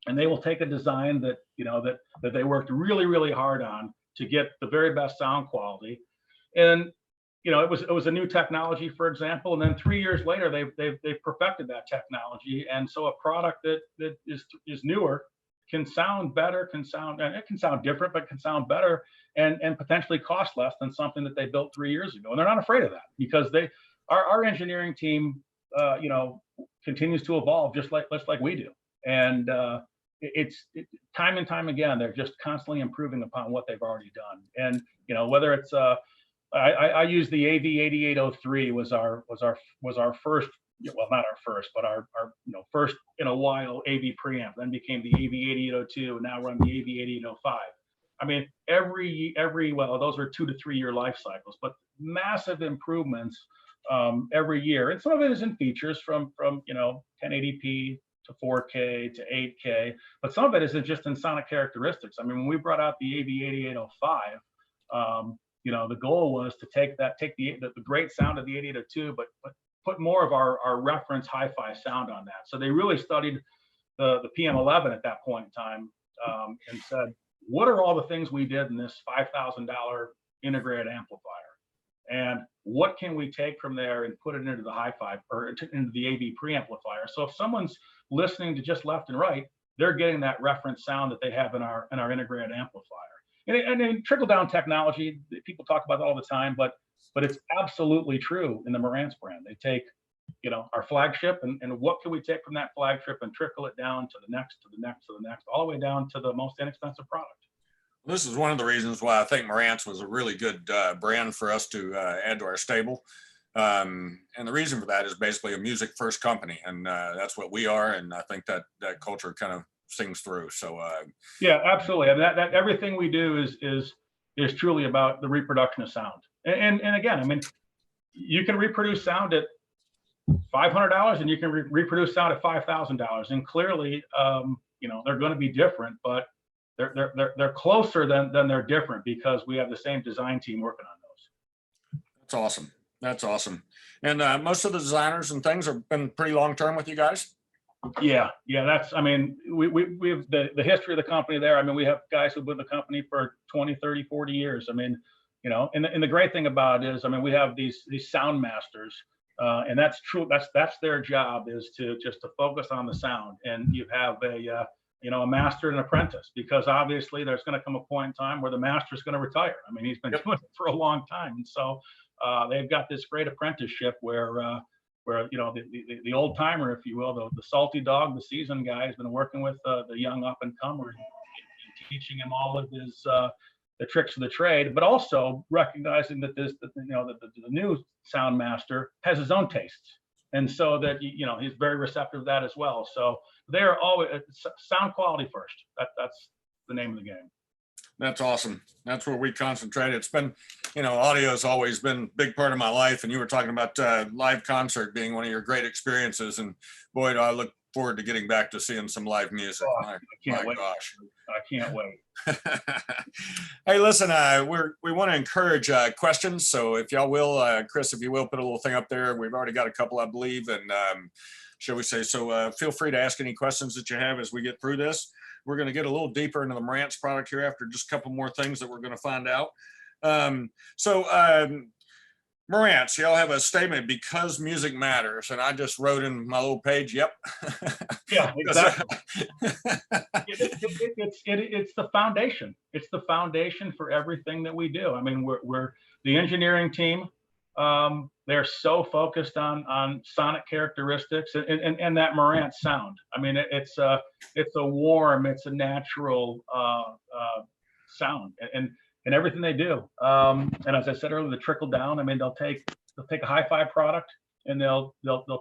And they will take a design that they worked really, really hard on to get the very best sound quality. And it was a new technology, for example, and then 3 years later they've perfected that technology, and so a product that is newer can sound better, it can sound different, but can sound better and potentially cost less than something that they built 3 years ago. And they're not afraid of that because our engineering team continues to evolve just like we do. And it's time and time again, they're just constantly improving upon what they've already done. And whether it's I use the AV8803 was our first, well, not our first, but our first in a while AV preamp, then became the AV8802, and now we're on the AV8805. Well, those are 2 to 3 year life cycles, but massive improvements every year. And some of it is in features from 1080p to 4K to 8K, but some of it is just in sonic characteristics. When we brought out the AV8805, the goal was to take the great sound of the 8802, but put more of our reference HiFi sound on that. So they really studied the PM11 at that point in time, and said, what are all the things we did in this $5,000 integrated amplifier? And what can we take from there and put it into the HiFi or into the AV preamplifier? So if someone's listening to just left and right, they're getting that reference sound that they have in our integrated amplifier. And trickle down technology, people talk about that all the time, but it's absolutely true in the Marantz brand. They take our flagship and what can we take from that flagship and trickle it down to the next, to the next, to the next, all the way down to the most inexpensive product. This is one of the reasons why I think Marantz was a really good brand for us to add to our stable. And the reason for that is basically a music first company, and that's what we are. And I think that culture kind of sings through. So yeah, absolutely. That everything we do is truly about the reproduction of sound. And again, you can reproduce sound at $500 and you can reproduce sound at $5,000. And clearly, they're going to be different, but they're closer than they're different because we have the same design team working on those. That's awesome. That's awesome. And most of the designers and things have been pretty long term with you guys. Yeah, that's, I mean, we have the history of the company there. I mean, we have guys who've been with the company for 20, 30, 40 years. I mean, and the great thing about it is, I mean, we have these sound masters, and that's true. That's their job, is to focus on the sound. And you have a master and apprentice, because obviously there's going to come a point in time where the master is going to retire. I mean, he's been doing it for a long time. And so they've got this great apprenticeship where the old timer, if you will, the salty dog, the seasoned guy, has been working with the young up and comer and teaching him all of his the tricks of the trade, but also recognizing that the new sound master has his own tastes, and so that he's very receptive to that as well. So they are always sound quality first. That's the name of the game. That's awesome. That's where we concentrate. It's been, audio has always been a big part of my life. And you were talking about live concert being one of your great experiences. And boy, do I look forward to getting back to seeing some live music. Oh, I can't wait. Gosh. I can't wait. Hey, listen, we want to encourage questions. So if y'all will, Chris, if you will, put a little thing up there. We've already got a couple, I believe. And shall we say, so feel free to ask any questions that you have as we get through this. We're going to get a little deeper into the Marantz product here after just a couple more things that we're going to find out. Marantz, y'all have a statement, because music matters. And I just wrote in my little page, yep. Yeah, exactly. It's the foundation. It's the foundation for everything that we do. I mean, we're the engineering team. They're so focused on sonic characteristics and that Marantz sound. I mean, it's a warm, it's a natural sound, and everything they do. And as I said earlier, the trickle down. I mean, they'll take a HiFi product, and they'll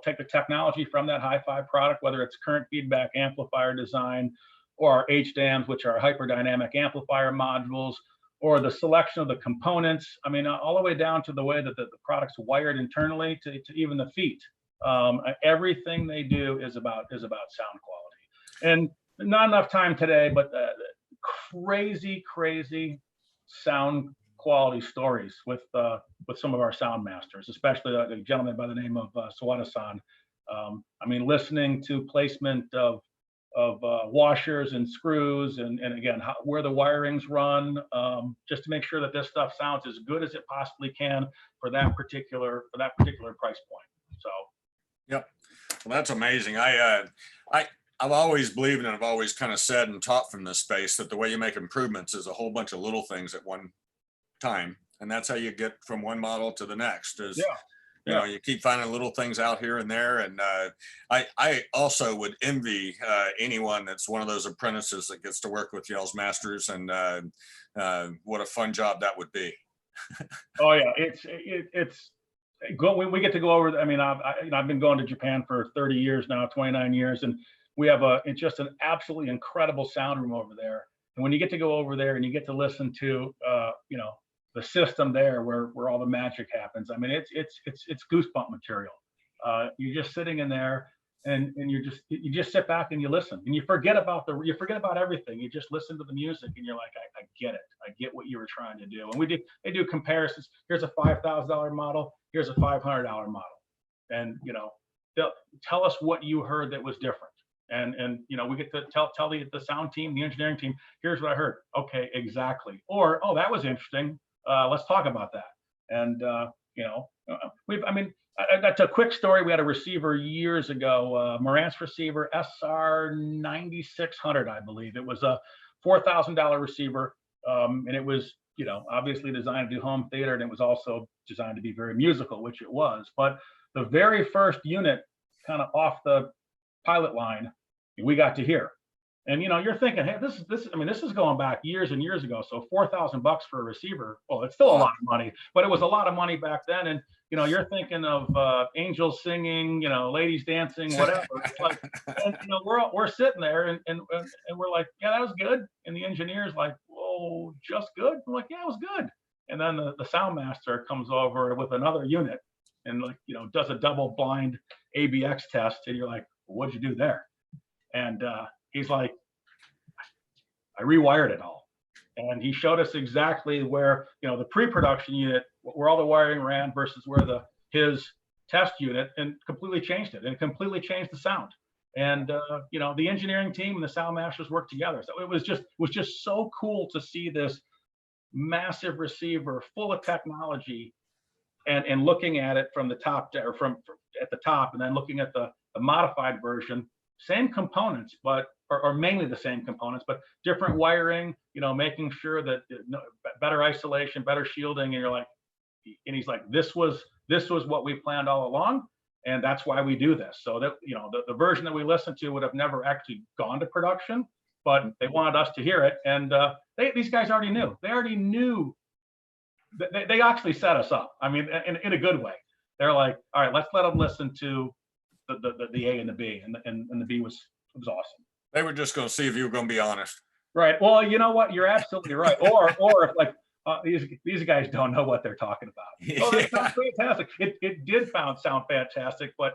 take the technology from that HiFi product, whether it's current feedback amplifier design, or our HDAMs, which are hyperdynamic amplifier modules, or the selection of the components. I mean, all the way down to the way that the product's wired internally to even the feet. Everything they do is about sound quality. And not enough time today, but crazy sound quality stories with some of our sound masters, especially a gentleman by the name of Sawada-san. I mean, listening to placement of washers and screws, and again, where the wirings run, just to make sure that this stuff sounds as good as it possibly can for that particular price point. So, yep, well, that's amazing. I've always believed, and I've always kind of said and taught from this space, that the way you make improvements is a whole bunch of little things at one time, and that's how you get from one model to the next. You keep finding little things out here and there. And I also would envy anyone that's one of those apprentices that gets to work with y'all's masters, and what a fun job that would be. Oh yeah, it's we get to go over. I mean, I've been going to Japan for 30 years now, 29 years, and we have it's just an absolutely incredible sound room over there. And when you get to go over there and you get to listen to the system there where all the magic happens, I mean, it's goosebump material. You're just sitting in there, and you just sit back and you listen, and you forget about everything. You just listen to the music, and you're like, I get it. I get what you were trying to do. And they do comparisons. Here's a $5,000 model. Here's a $500 model, and they'll tell us what you heard that was different. And we get to tell the sound team, the engineering team, here's what I heard. Okay, exactly. Or, oh, that was interesting. Let's talk about that. And that's a quick story. We had a receiver years ago, Marantz receiver SR 9600, I believe. It was a $4,000 receiver, and it was obviously designed to do home theater, and it was also designed to be very musical, which it was. But the very first unit, kind of off the pilot line, we got to hear. And you're thinking, hey, this is going back years and years ago. So $4,000 for a receiver, well, it's still a lot of money, but it was a lot of money back then. And you're thinking of angels singing, ladies dancing, whatever. It's like, and we're sitting there and we're like, yeah, that was good. And the engineer's like, whoa, just good. I'm like, yeah, it was good. And then the sound master comes over with another unit and does a double blind ABX test, and you're like, well, what'd you do there? And he's like, I rewired it all. And he showed us exactly where, the pre-production unit, where all the wiring ran versus where his test unit, and completely changed it and completely changed the sound. And, the engineering team and the sound masters worked together. So it was just so cool to see this massive receiver full of technology and looking at it from the top, or from at the top, and then looking at the modified version, same components, but or mainly the same components, but different wiring, making sure that better isolation, better shielding. And you're like, and he's like, this was what we planned all along. And that's why we do this. So that, the version that we listened to would have never actually gone to production, but they wanted us to hear it. And these guys already knew. They already knew. They actually set us up. I mean, in a good way. They're like, all right, let's let them listen to the A and the B, and the B was awesome. They were just going to see if you were going to be honest. Right. Well, you know what? You're absolutely right. Or if like these guys don't know what they're talking about. Oh, that sounds fantastic. It did sound fantastic, but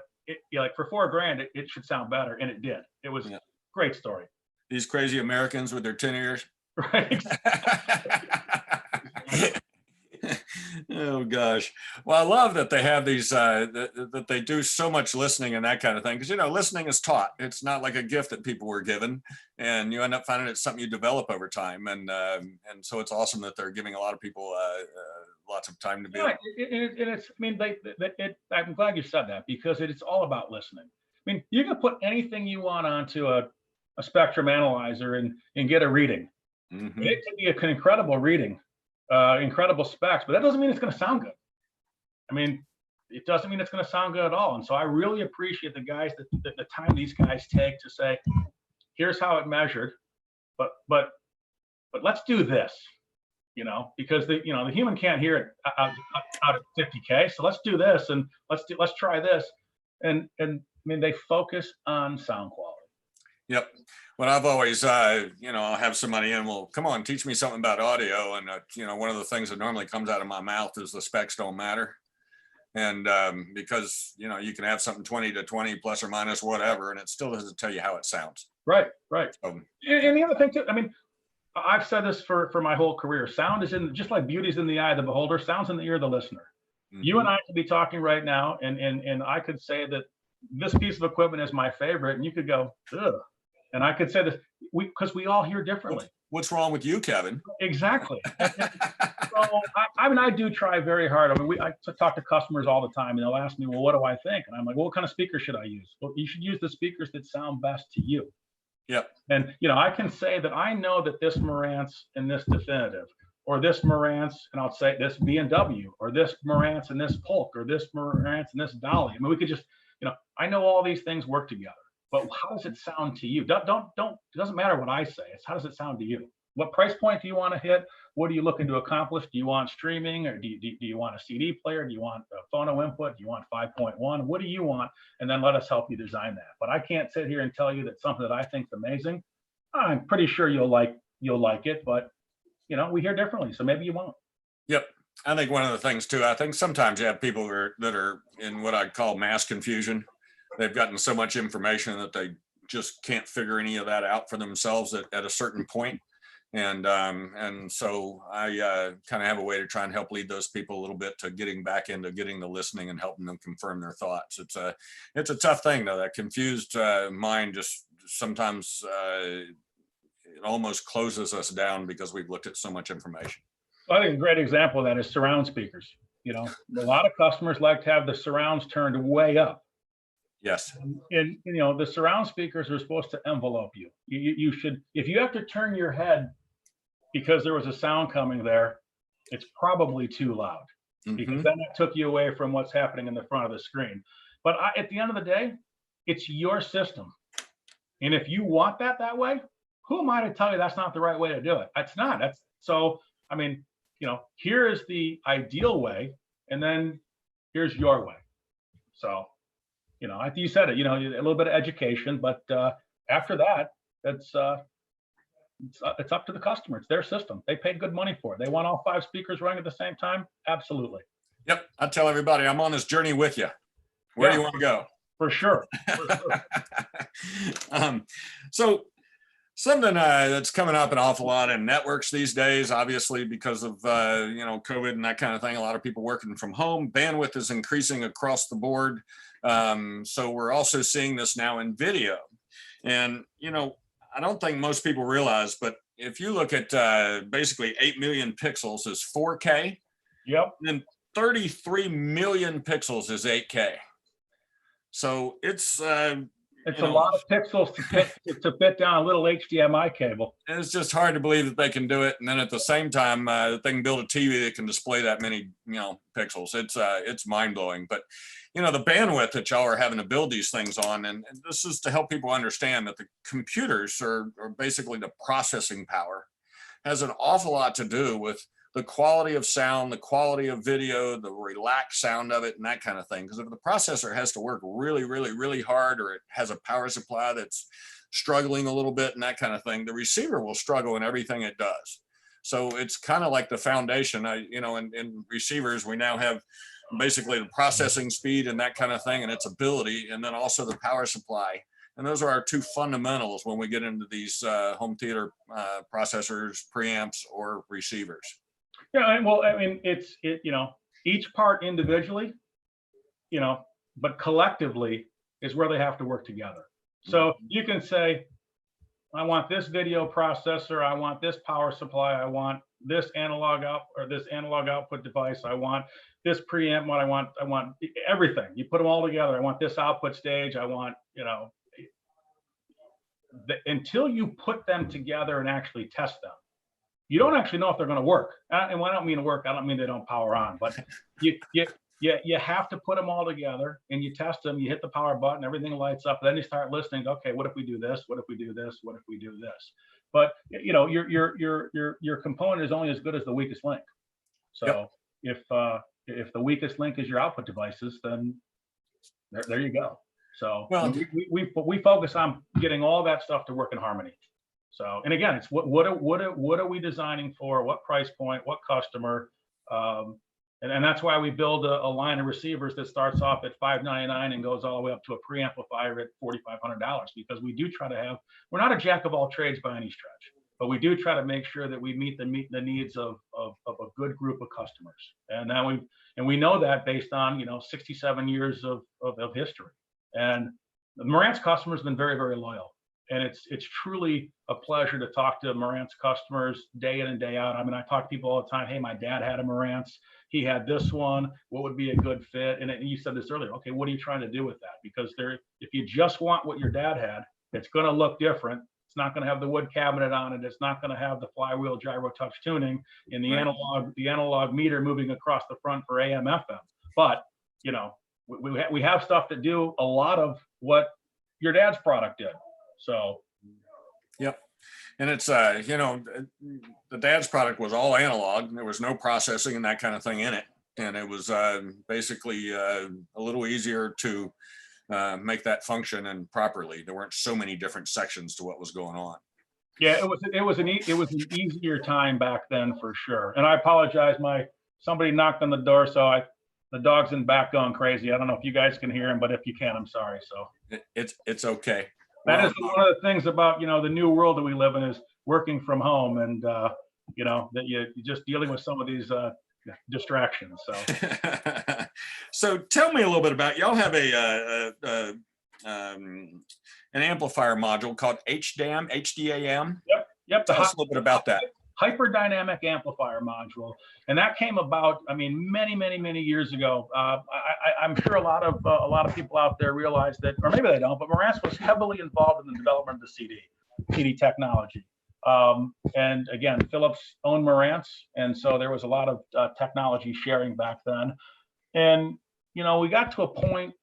like for $4,000, it should sound better, and it did. It was a great story. These crazy Americans with their 10 ears. Right. Oh gosh. Well, I love that they have these that they do so much listening and that kind of thing, because listening is taught. It's not like a gift that people were given, and you end up finding it's something you develop over time. And so it's awesome that they're giving a lot of people lots of time to be. Yeah, I'm glad you said that, because it's all about listening. I mean, you can put anything you want onto a spectrum analyzer and get a reading. Mm-hmm. It can be an incredible reading. Incredible specs, but that doesn't mean it's going to sound good. I mean, it doesn't mean it's going to sound good at all. And so I really appreciate the guys the time these guys take to say, here's how it measured, but let's do this, because the human can't hear it out at 50K. So let's do this, and let's try this. And I mean, they focus on sound quality. Yep. Well, I've always, I'll have somebody in, well, come on, teach me something about audio. And, one of the things that normally comes out of my mouth is the specs don't matter. And because, you can have something 20 to 20 plus or minus whatever, and it still doesn't tell you how it sounds. Right. And the other thing too, I mean, I've said this for my whole career. Sound is just like beauty's in the eye of the beholder, sound's in the ear of the listener. Mm-hmm. You and I could be talking right now, and I could say that this piece of equipment is my favorite, and you could go, ugh. And I could say this because we all hear differently. What's wrong with you, Kevin? Exactly. So I do try very hard. I mean, I talk to customers all the time, and they'll ask me, well, what do I think? And I'm like, well, what kind of speakers should I use? Well, you should use the speakers that sound best to you. Yep. And I can say that I know that this Marantz and this Definitive, or this Marantz, and I'll say this B&W, or this Marantz and this Polk, or this Marantz and this Dolly. I mean, we could just, I know all these things work together. But how does it sound to you? It doesn't matter what I say. It's how does it sound to you? What price point do you want to hit? What are you looking to accomplish? Do you want streaming, or do you want a CD player? Do you want a phono input? Do you want 5.1? What do you want? And then let us help you design that. But I can't sit here and tell you that something that I think is amazing. I'm pretty sure you'll like it, but we hear differently, so maybe you won't. Yep. I think one of the things too, I think sometimes you have people that are in what I call mass confusion. They've gotten so much information that they just can't figure any of that out for themselves at a certain point. And so I kind of have a way to try and help lead those people a little bit to getting back into getting the listening and helping them confirm their thoughts. It's a tough thing though. That confused mind just sometimes it almost closes us down because we've looked at so much information. I think a great example of that is surround speakers. A lot of customers like to have the surrounds turned way up. Yes. And the surround speakers are supposed to envelope you. You should, if you have to turn your head because there was a sound coming there, it's probably too loud, because then it took you away from what's happening in the front of the screen. But at the end of the day, it's your system. And if you want that way, who am I to tell you that's not the right way to do it? It's not. I mean, here is the ideal way, and then here's your way. So, I think you said it, a little bit of education, but after that, it's up to the customer. It's their system. They paid good money for it. They want all 5 speakers running at the same time. Absolutely. Yep. I tell everybody I'm on this journey with you. Where do you want to go? For sure. Something that's coming up an awful lot in networks these days, obviously because of COVID and that kind of thing. A lot of people working from home. Bandwidth is increasing across the board. So we're also seeing this now in video. And I don't think most people realize, but if you look at basically 8 million pixels is 4K. Yep. And then 33 million pixels is 8K. So it's a lot of pixels to fit down a little HDMI cable. It's just hard to believe that they can do it, and then at the same time, they can build a TV that can display that many, pixels. It's mind blowing. But the bandwidth that y'all are having to build these things on, and this is to help people understand that the computers are basically the processing power, has an awful lot to do with the quality of sound, the quality of video, the relaxed sound of it, and that kind of thing. Because if the processor has to work really, really, really hard, or it has a power supply that's struggling a little bit and that kind of thing, the receiver will struggle in everything it does. So it's kind of like the foundation. In receivers, we now have basically the processing speed and that kind of thing, and its ability, and then also the power supply. And those are our two fundamentals when we get into these home theater processors, preamps, or receivers. Yeah, well, I mean, it's each part individually, but collectively is where they have to work together. So you can say, I want this video processor, I want this power supply, I want this analog out or this analog output device, I want this preamp, I want everything. You put them all together. I want this output stage, I want, until you put them together and actually test them, you don't actually know if they're going to work. And when I don't mean to work, I don't mean they don't power on, but you have to put them all together and you test them. You hit the power button, everything lights up. Then you start listening. Okay, what if we do this? What if we do this? What if we do this? But your component is only as good as the weakest link. So if the weakest link is your output devices, then there you go. So we focus on getting all that stuff to work in harmony. So, and again, it's what are we designing for? What price point? What customer? And that's why we build a line of receivers that starts off at $599 and goes all the way up to a preamplifier at $4,500, because we do try to have. We're not a jack of all trades by any stretch, but we do try to make sure that we meet the needs of a good group of customers. And we know that based on 67 years of history. And the Marantz customer has been very, very loyal. And it's truly a pleasure to talk to Marantz customers day in and day out. I mean, I talk to people all the time. Hey, my dad had a Marantz. He had this one. What would be a good fit? And you said this earlier. Okay, what are you trying to do with that? Because if you just want what your dad had, it's going to look different. It's not going to have the wood cabinet on it. It's not going to have the flywheel gyro touch tuning and the analog meter moving across the front for AM FM. But we have stuff that do a lot of what your dad's product did. So, yep. And it's, the dad's product was all analog. There was no processing and that kind of thing in it. And it was basically a little easier to make that function and properly. There weren't so many different sections to what was going on. Yeah, it was an easier time back then for sure. And I apologize, somebody knocked on the door, so the dog's in back going crazy. I don't know if you guys can hear him, but if you can, I'm sorry. So it's okay. That is one of the things about the new world that we live in, is working from home, and that you're just dealing with some of these distractions. So, so tell me a little bit about, y'all have an amplifier module called HDAM. Yep. Tell us a little bit about that. Hyperdynamic amplifier module, and that came about, many years ago. I'm sure a lot of people out there realize that, or maybe they don't, but Marantz was heavily involved in the development of the CD technology. And again, Philips owned Marantz, and so there was a lot of technology sharing back then. And we got to a point.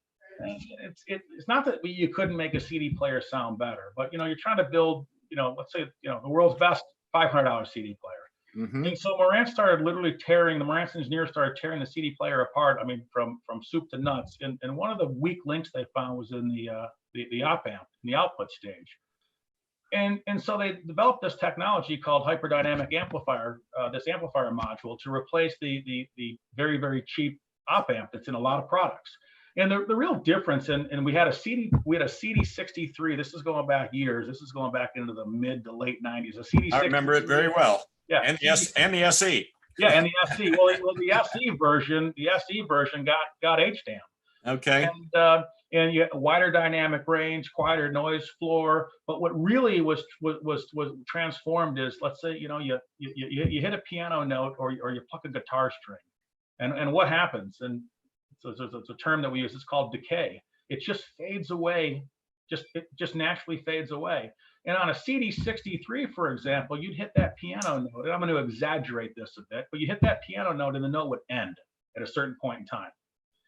It's not that you couldn't make a CD player sound better, but you're trying to build, let's say, the world's best $500 CD player. Mm-hmm. And so Marantz started literally the Marantz engineers started tearing the CD player apart. I mean, from soup to nuts. And one of the weak links they found was in the op amp, in the output stage. And so they developed this technology called hyperdynamic amplifier, this amplifier module, to replace the very, very cheap op amp that's in a lot of products. And the real difference, and we had a CD63. This is going back years. This is going back into the mid to late 90s. A CD63. I remember it very well. Yeah. And yes, and the SE. Yeah, and the SE. Well, the SE version got HDAM. Okay. And you had wider dynamic range, quieter noise floor. But what really was transformed is, let's say, you hit a piano note or you pluck a guitar string, and what happens? And so it's a term that we use. It's called decay. It just fades away. It just naturally fades away. And on a CD63, for example, you'd hit that piano note. And I'm going to exaggerate this a bit, but you hit that piano note, and the note would end at a certain point in time.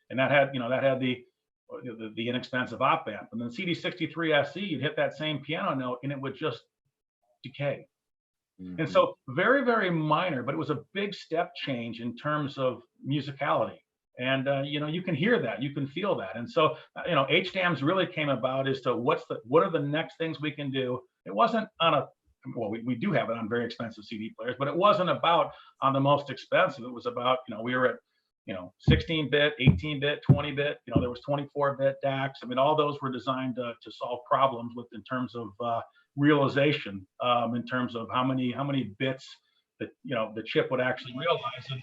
And that had the inexpensive op amp. And then CD63 SE, you'd hit that same piano note, and it would just decay. Mm-hmm. And so very, very minor, but it was a big step change in terms of musicality. And you can hear that, you can feel that. And so HDAMs really came about as to what are the next things we can do. It wasn't on we do have it on very expensive CD players, but it wasn't about on the most expensive. It was about, we were at 16-bit, 18-bit, 20-bit. There was 24-bit DACs. I mean, all those were designed to solve problems in terms of realization, in terms of how many bits that the chip would actually realize. And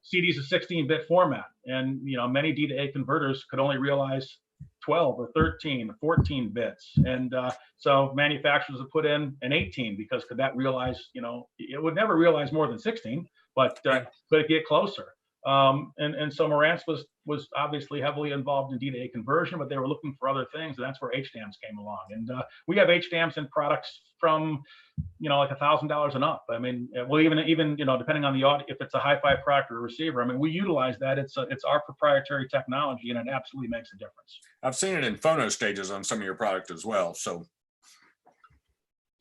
CD is a 16-bit format, and many D to A converters could only realize 12 or 13 or 14 bits, and so manufacturers would put in an 18 because could that realize? It would never realize more than 16, but it get closer. And so Marantz was obviously heavily involved in D to A conversion, but they were looking for other things, and that's where HDAMs came along. And we have HDAMs in products from like $1,000 and up. I mean, well, even depending on the audio, if it's a HiFi product or a receiver, I mean, we utilize that. It's our proprietary technology, and it absolutely makes a difference. I've seen it in phono stages on some of your product as well. So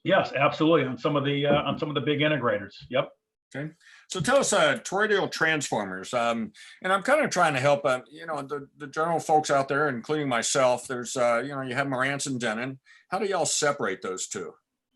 yes, absolutely, on some of the big integrators. Yep. Okay, so tell us, toroidal transformers, and I'm kind of trying to help, the general folks out there, including myself. There's, you have Marantz and Denon. How do y'all separate those two?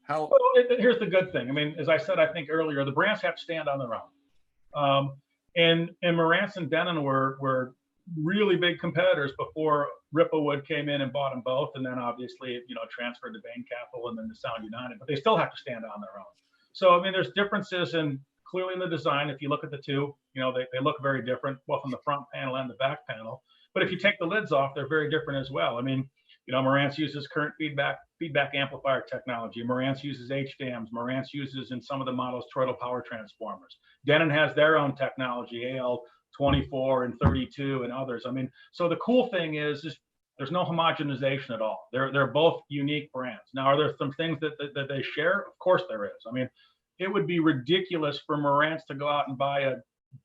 Well, here's the good thing. I mean, as I said, I think earlier, the brands have to stand on their own. And Marantz and Denon were really big competitors before Ripplewood came in and bought them both, and then obviously, transferred to Bain Capital and then to Sound United. But they still have to stand on their own. So I mean, there's differences clearly in the design. If you look at the two, they look very different, both on the front panel and the back panel. But if you take the lids off, they're very different as well. I mean, Marantz uses current feedback amplifier technology. Marantz uses HDAMs. Marantz uses, in some of the models, toroidal power transformers. Denon has their own technology, AL24 and 32 and others. I mean, so the cool thing is there's no homogenization at all. They're both unique brands. Now, are there some things that they share? Of course there is. I mean, it would be ridiculous for Marantz to go out and buy a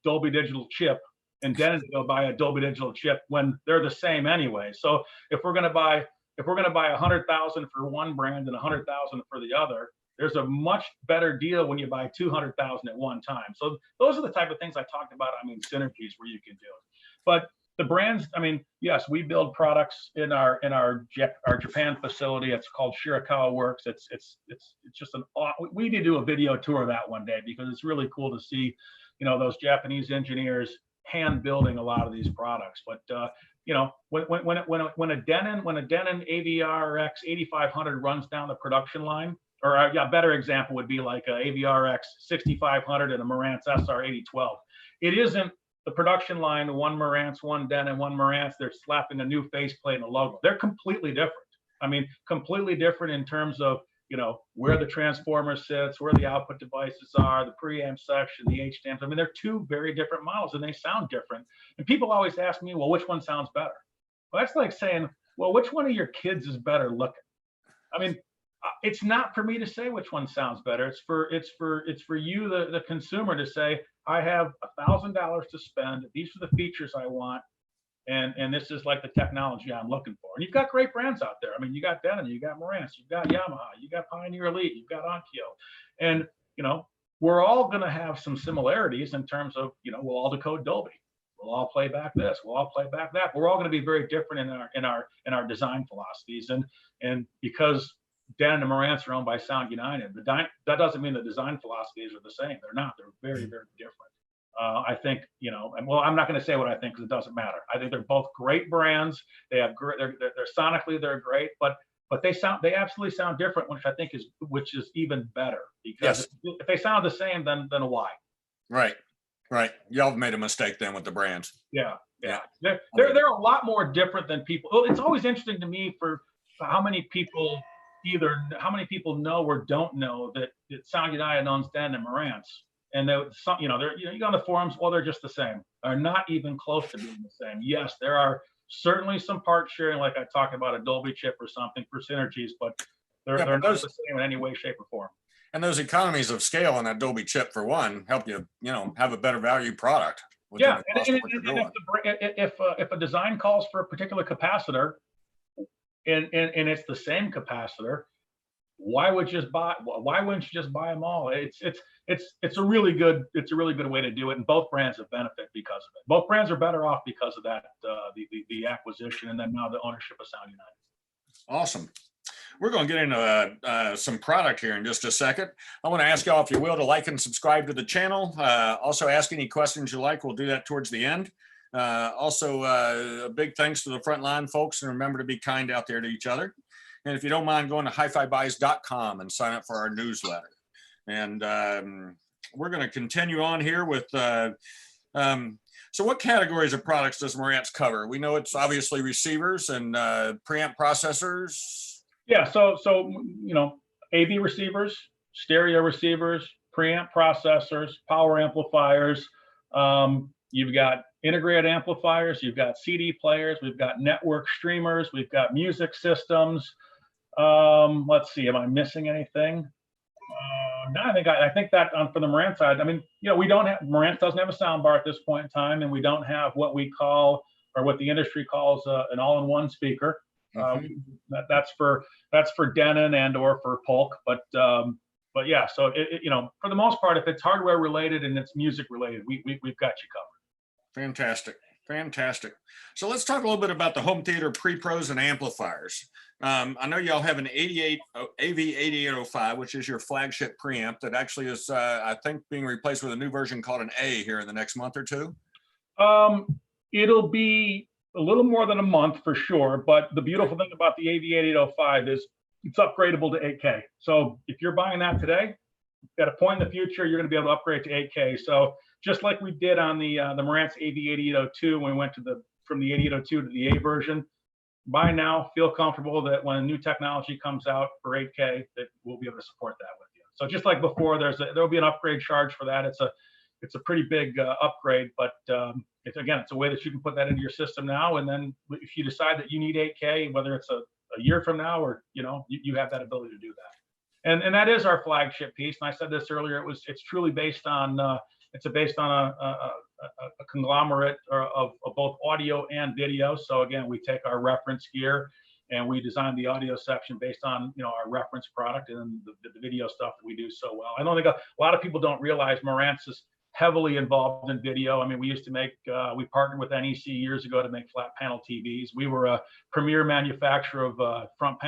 Dolby Digital chip and Denon to go buy a Dolby Digital chip when they're the same anyway. So if we're going to buy 100,000 for one brand and 100,000 for the other, there's a much better deal when you buy 200,000 at one time. So those are the type of things I talked about. I mean, synergies where you can do it. But the brands, I mean, yes, we build products in our Japan facility. It's called Shirakawa Works. It's just we need to do a video tour of that one day, because it's really cool to see, those Japanese engineers hand building a lot of these products. But when a Denon AVRX 8500 runs down the production line, or a better example would be like a AVRX 6500 and a Marantz SR 8012. It isn't the production line, one Marantz, one Denon, one Marantz, they're slapping a new faceplate and a logo. They're completely different. I mean, completely different in terms of, where the transformer sits, where the output devices are, the preamp section, the HDAMs. I mean, they're two very different models, and they sound different. And people always ask me, well, which one sounds better? Well, that's like saying, well, which one of your kids is better looking? I mean, it's not for me to say which one sounds better. It's for you, the consumer, to say, I have $1,000 to spend. These are the features I want, and this is like the technology I'm looking for. And you've got great brands out there. I mean, you got Denon, you got Marantz, you've got Yamaha, you got Pioneer Elite, you've got Onkyo, and we're all going to have some similarities in terms of we'll all decode Dolby, we'll all play back this, we'll all play back that. We're all going to be very different in our design philosophies, and because Denon and Marantz are owned by Sound United, that doesn't mean the design philosophies are the same. They're not. They're very, very different. I think, you know, and well, I'm not going to say what I think because it doesn't matter. I think they're both great brands. They have great, they're sonically they're great, but they absolutely sound different, which is even better because Yes. if they sound the same, then why? Right. Right. Y'all have made a mistake then with the brands. Yeah, Yeah. yeah. They're a lot more different than people. Well, it's always interesting to me for how many people how many people know or don't know that Sound United owns Den and Marantz, and some, you know, they're, you know, you go on the forums, well, they're just the same. They're not even close to being the same. Yes, there are certainly some part sharing, like I talked about a Dolby chip or something for synergies, but they're not the same in any way, shape, or form. And those economies of scale on that Dolby chip, for one, help you, you know, have a better value product. Yeah, and if a design calls for a particular capacitor, and it's the same capacitor, why wouldn't you just buy them all? It's a really good way to do it, and both brands have benefit because of it. Both brands are better off because of that, the acquisition, and then now the ownership of Sound United. Awesome. We're going to get into some product here in just a second. I want to ask y'all, if you will, to like and subscribe to the channel. Also, ask any questions you like. We'll do that towards the end. Also, a big thanks to the frontline folks, and remember to be kind out there to each other. And if you don't mind going to hifibuys.com and sign up for our newsletter. And we're going to continue on here with, so what categories of products does Marantz cover? We know it's obviously receivers and preamp processors. Yeah, so you know, AV receivers, stereo receivers, preamp processors, power amplifiers. You've got integrated amplifiers, you've got CD players, we've got network streamers, we've got music systems. Let's see, am I missing anything? No, I think that for the Marantz side, I mean, you know, Marantz doesn't have a sound bar at this point in time, and we don't have what we call, or what the industry calls, an all-in-one speaker. That's for Denon and or for Polk, but yeah, so you know, for the most part, if it's hardware related and it's music related, we've got you covered. Fantastic. Fantastic. So let's talk a little bit about the home theater pre-pros and amplifiers. I know y'all have an AV8805, which is your flagship preamp that actually is, I think, being replaced with a new version called an A here in the next month or two. It'll be a little more than a month for sure, but the beautiful thing about the AV8805 is it's upgradable to 8K. So if you're buying that today, at a point in the future, you're going to be able to upgrade to 8K. So just like we did on the Marantz AV8802 when we went from the 8802 to the A version, buy now, feel comfortable that when a new technology comes out for 8K, that we'll be able to support that with you. So just like before, there'll be an upgrade charge for that. It's a pretty big upgrade, but it's a way that you can put that into your system now, and then if you decide that you need 8K, whether it's a year from now or, you know, you have that ability to do that. And that is our flagship piece. And I said this earlier, it's truly based on a conglomerate of both audio and video. So again, we take our reference gear and we design the audio section based on, you know, our reference product, and the video stuff that we do so well. I don't think a lot of people don't realize Marantz is heavily involved in video. I mean, we used to we partnered with NEC years ago to make flat panel TVs. We were a premier manufacturer of front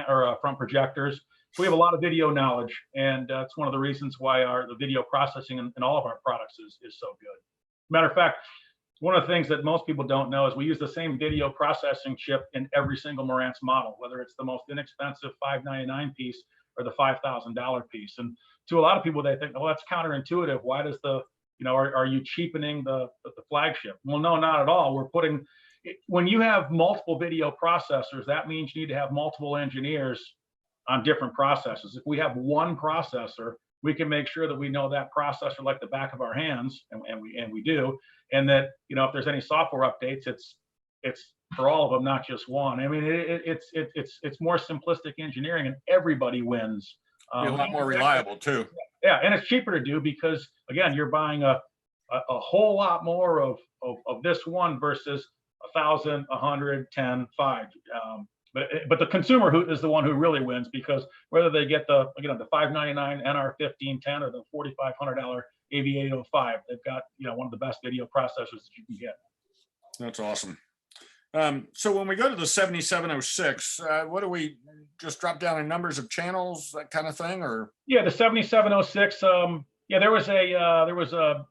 projectors. So we have a lot of video knowledge, and it's one of the reasons why the video processing in all of our products is so good. Matter of fact, one of the things that most people don't know is we use the same video processing chip in every single Marantz model, whether it's the most inexpensive $599 piece or the $5,000 piece. And to a lot of people, they think, oh, that's counterintuitive. Why does are you cheapening the flagship? Well, no, not at all. When you have multiple video processors, that means you need to have multiple engineers on different processors. If we have one processor, we can make sure that we know that processor like the back of our hands, and we do, and that, you know, if there's any software updates, it's for all of them, not just one. I mean, it's more simplistic engineering, and everybody wins. Be a lot more reliable too. Yeah, and it's cheaper to do because, again, you're buying a whole lot more of this one versus 1,000, 100, 10, 5. But the consumer who is the one who really wins, because whether they get the $599 NR1510 or the $4,500 AV805, they've got, you know, one of the best video processors that you can get. That's awesome. So when we go to the 7706, what do we just drop down in numbers of channels, that kind of thing, or? Yeah, the 7706. Yeah, there was a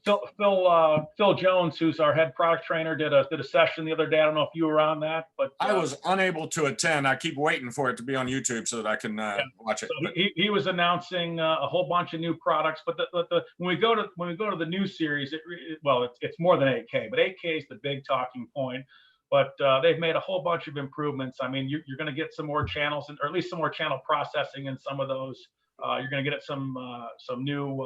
Phil Jones, who's our head product trainer, did a session the other day. I don't know if you were on that, but I was unable to attend. I keep waiting for it to be on YouTube so that I can watch it. So he was announcing a whole bunch of new products. But when we go to the new series, it's more than 8K, but 8K is the big talking point. But they've made a whole bunch of improvements. I mean, you're going to get some more channels, or at least some more channel processing in some of those. You're going to get some new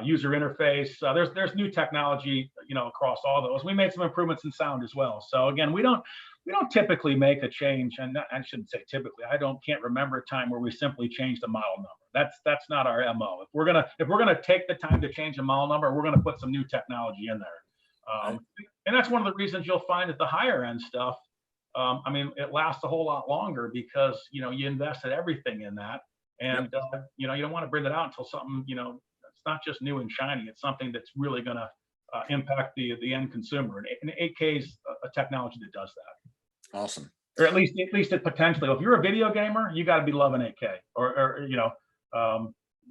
user interface. There's new technology, across all those. We made some improvements in sound as well. So again, we don't typically make a change, and I shouldn't say typically. Can't remember a time where we simply changed the model number. That's not our MO. If we're gonna take the time to change a model number, we're gonna put some new technology in there. And that's one of the reasons you'll find that the higher end stuff, it lasts a whole lot longer because you invested everything in that. And you don't want to bring it out until something, it's not just new and shiny. It's something that's really going to impact the end consumer. And 8K is a technology that does that. Awesome. Or at least it potentially. If you're a video gamer, you got to be loving 8K.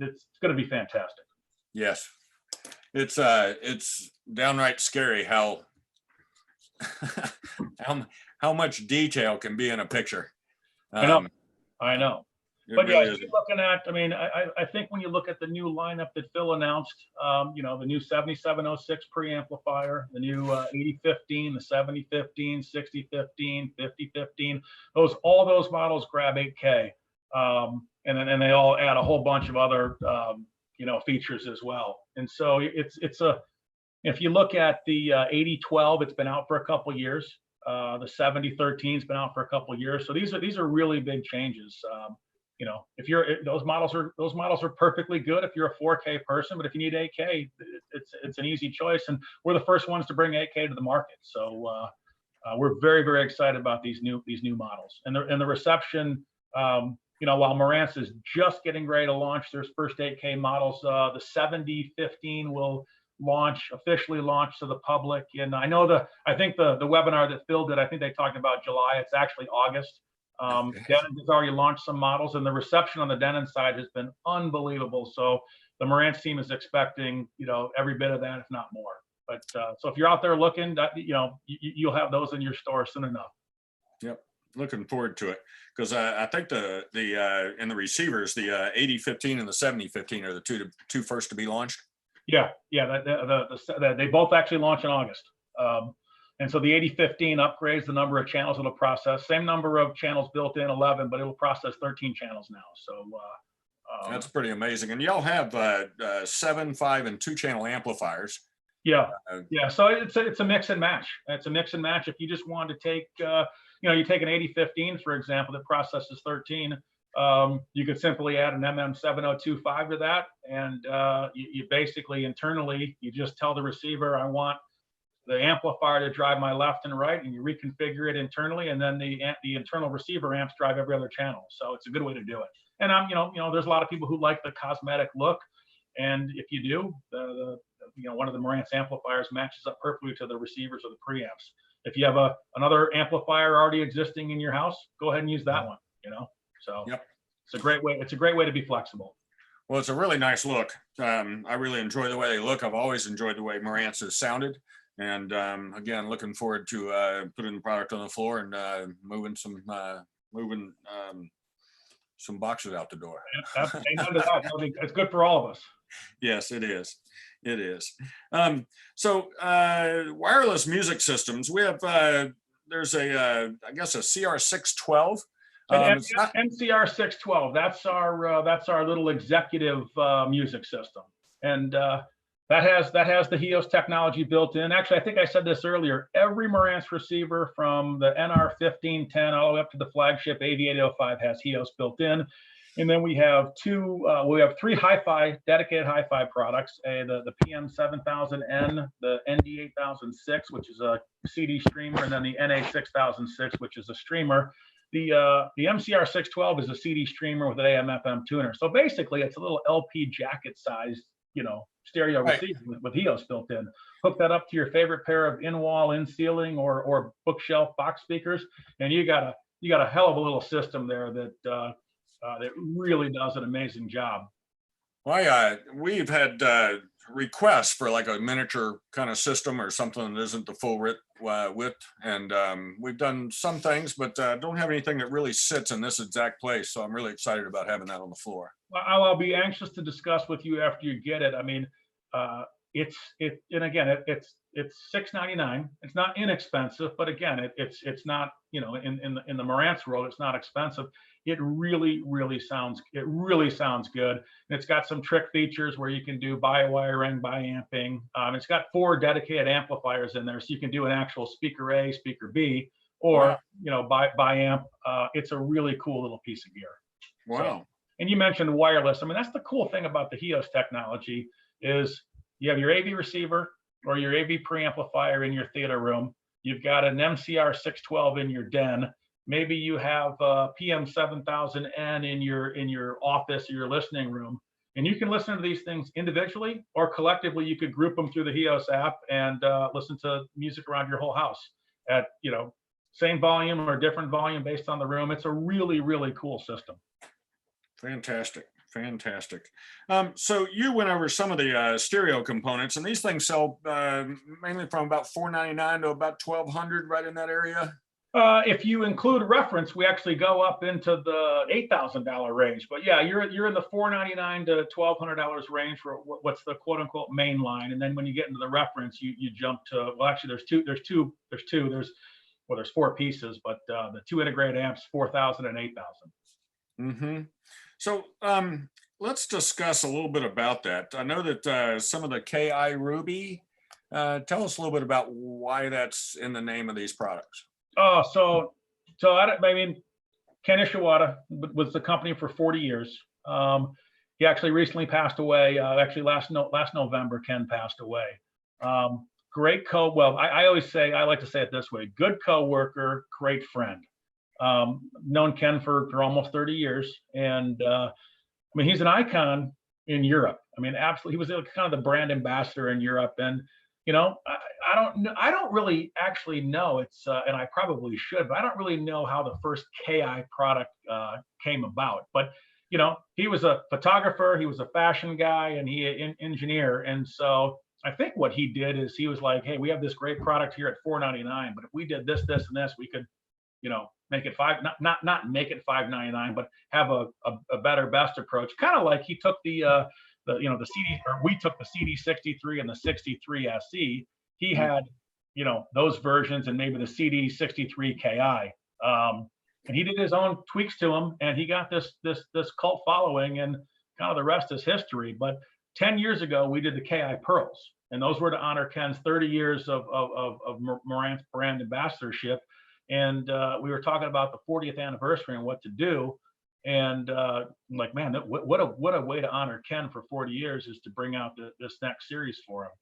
It's going to be fantastic. Yes, it's downright scary how how much detail can be in a picture. I know. But really you're looking at, I think when you look at the new lineup that Phil announced, the new 7706 preamplifier, the new 8015, the 7015, 6015, 5015, all those models grab 8K. And then they all add a whole bunch of other, features as well. And so if you look at the 8012, it's been out for a couple of years. The 7013's been out for a couple of years. So these are really big changes. Those models are perfectly good if you're a 4K person, but if you need 8K, it's an easy choice. And we're the first ones to bring 8K to the market. So we're very, very excited about these new models and the reception. While Marantz is just getting ready to launch their first 8K models, the 7015 will officially launch to the public. And I think the webinar that Phil did, I think they talked about July. It's actually August. Denon has already launched some models, and the reception on the Denon side has been unbelievable. So the Marantz team is expecting, every bit of that, if not more. But so if you're out there looking, you'll have those in your store soon enough. Yep, looking forward to it because I think in the receivers, the 8015 and the 7015 are the two first to be launched. Yeah. They both actually launch in August. And so the 8015 upgrades the number of channels it'll process. Same number of channels built in, 11, but it will process 13 channels now. So that's pretty amazing. And y'all have 7, 5, and 2-channel amplifiers. Yeah. So it's a mix and match. It's a mix and match. If you just want to take, you take an 8015, for example, that processes 13. You could simply add an MM7025 to that, and you basically internally you just tell the receiver, I want the amplifier to drive my left and right, and you reconfigure it internally, and then the internal receiver amps drive every other channel. So it's a good way to do it. And there's a lot of people who like the cosmetic look, and if you do, one of the Marantz amplifiers matches up perfectly to the receivers or the preamps. If you have another amplifier already existing in your house, go ahead and use that one. So yep. It's a great way to be flexible. Well, it's a really nice look. I really enjoy the way they look. I've always enjoyed the way Marantz has sounded. And again, looking forward to putting the product on the floor and moving some boxes out the door. It's good for all of us. Yes, it is. It is. So wireless music systems. We have there's I guess a CR612. MCR 612. That's our little executive music system, and that has the HEOS technology built in. Actually, I think I said this earlier. Every Marantz receiver from the NR 1510 all the way up to the flagship AV805 has HEOS built in. And then we have three HiFi, dedicated HiFi products, the PM7000N, the ND8006, which is a CD streamer, and then the NA6006, which is a streamer. The MCR612 is a CD streamer with an AM/FM tuner. So basically, it's a little LP jacket sized, stereo receiver with HEOS built in. Hook that up to your favorite pair of in-wall, in-ceiling, or bookshelf box speakers, and you got a hell of a little system there that really does an amazing job. Well, we've had requests for like a miniature kind of system or something that isn't the full width. And we've done some things, but don't have anything that really sits in this exact place. So I'm really excited about having that on the floor. Well, I'll be anxious to discuss with you after you get it. I mean, and again, it's $6.99. It's not inexpensive, but again, it's not, you know, in the Marantz world, it's not expensive. It really sounds good. And it's got some trick features where you can do bi-wiring, bi-amping. It's got 4 dedicated amplifiers in there, so you can do an actual speaker A, speaker B, or Wow. you know, bi-amp. It's a really cool little piece of gear. Wow. So, and you mentioned wireless. I mean, that's the cool thing about the HEOS technology is you have your AV receiver or your AV preamplifier in your theater room. You've got an MCR 612 in your den. Maybe you have a PM7000N in your office or your listening room. And you can listen to these things individually or collectively. You could group them through the HEOS app and listen to music around your whole house at, you know, same volume or different volume based on the room. It's a really cool system. Fantastic. Fantastic. So you went over some of the stereo components, and these things sell mainly from about $499 to about $1,200, right in that area. If you include reference, we actually go up into the $8,000 range. But yeah, you're in the $499 to $1,200 range for what's the quote unquote main line. And then when you get into the reference, you jump to, well, actually there's 4 pieces, but the 2 integrated amps, 4,000 and 8,000. Mm-hmm. So let's discuss a little bit about that. I know that some of the KI Ruby, tell us a little bit about why that's in the name of these products. Oh, so I mean, Ken Ishawada was the company for 40 years. He actually recently passed away. Actually, last November, Ken passed away. Great well, I like to say it this way: good co-worker, great friend. Known Ken for almost 30 years, and I mean, he's an icon in Europe. I mean, absolutely, he was kind of the brand ambassador in Europe. And you know, I don't really actually know. And I probably should, but I don't really know how the first KI product came about. But you know, he was a photographer, he was a fashion guy, and engineer. And so I think what he did is he was like, hey, we have this great product here at $499, but if we did this, and this, we could, you know, make it not make it $599, but have a better, best approach. Kind of like he took the CD, or we took the CD63 and the 63 SE. He had, you know, those versions and maybe the CD63 KI. And he did his own tweaks to them, and he got this cult following, and kind of the rest is history. But 10 years ago, we did the KI Pearls, and those were to honor Ken's 30 years of Marantz brand ambassadorship. And we were talking about the 40th anniversary and what to do. And like, man, what a way to honor Ken for 40 years is to bring out this next series for him.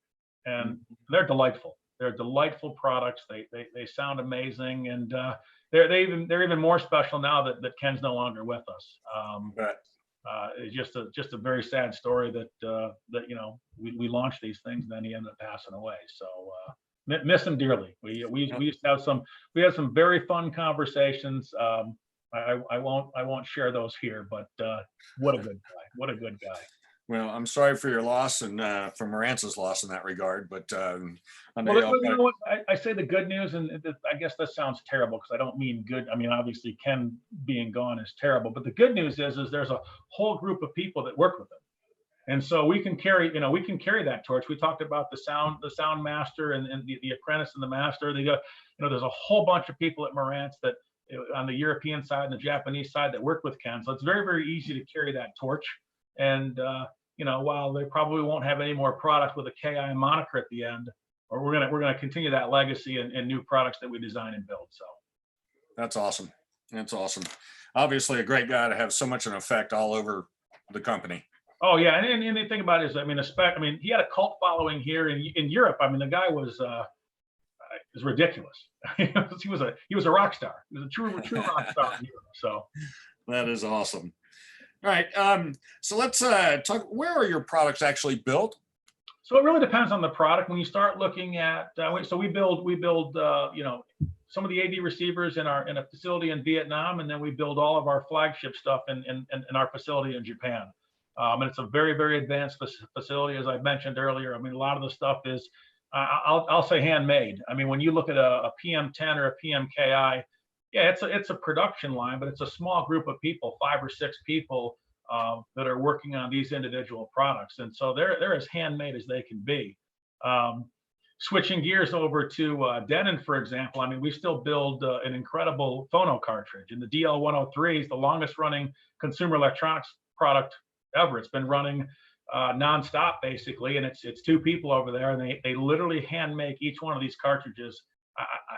And they're delightful. They're delightful products. They sound amazing, and they're even more special now that Ken's no longer with us. It's just a very sad story that you know, we launched these things and then he ended up passing away. So miss him dearly. We used to have we had some very fun conversations. I won't share those here, but what a good guy. What a good guy. Well, I'm sorry for your loss and for Marantz's loss in that regard, but I know well, you know what? I say the good news, and I guess this sounds terrible because I don't mean good. I mean, obviously Ken being gone is terrible, but the good news is there's a whole group of people that work with him. And so we can carry that torch. We talked about the sound master and the apprentice and the master. They got, you know, there's a whole bunch of people at Marantz that on the European side and the Japanese side that work with Ken. So it's very, very easy to carry that torch. And you know, while they probably won't have any more product with a KI moniker at the end, or we're gonna continue that legacy and new products that we design and build. So that's awesome. That's awesome. Obviously, a great guy to have so much an effect all over the company. Oh yeah, and the thing about it is, I mean, he had a cult following here in Europe. I mean, the guy was ridiculous. he was a rock star. He was a true rock star in Europe. So that is awesome. All right, so let's talk. Where are your products actually built? So it really depends on the product. When you start looking at, so we build you know, some of the AV receivers in a facility in Vietnam, and then we build all of our flagship stuff in our facility in Japan. And it's a very, very advanced facility, as I mentioned earlier. I mean, a lot of the stuff is, I'll say handmade. I mean, when you look at a PM10 or a PMKI, yeah, it's a production line, but it's a small group of people, 5 or 6 people that are working on these individual products. And so they're as handmade as they can be. Switching gears over to Denon, for example, I mean, we still build an incredible phono cartridge. And the DL103 is the longest running consumer electronics product ever. It's been running nonstop, basically. And it's 2 people over there, and they literally hand make each one of these cartridges.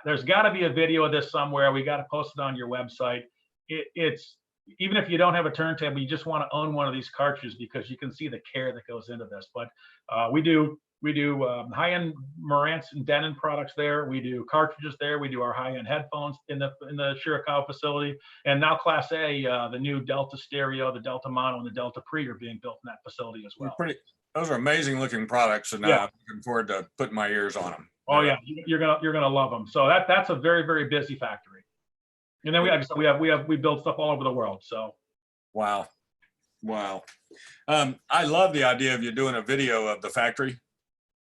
There's got to be a video of this somewhere. We got to post it on your website. It's even if you don't have a turntable, you just want to own one of these cartridges because you can see the care that goes into this. But we do high-end Marantz and Denon products there. We do cartridges there. We do our high-end headphones in the Shirakawa facility. And now Class A, the new Delta Stereo, the Delta Mono, and the Delta Pre are being built in that facility as well. Those are amazing looking products, and I'm looking forward to putting my ears on them. Oh yeah, you're gonna love them. So that's a very, very busy factory. And then we build stuff all over the world. So wow. I love the idea of you doing a video of the factory.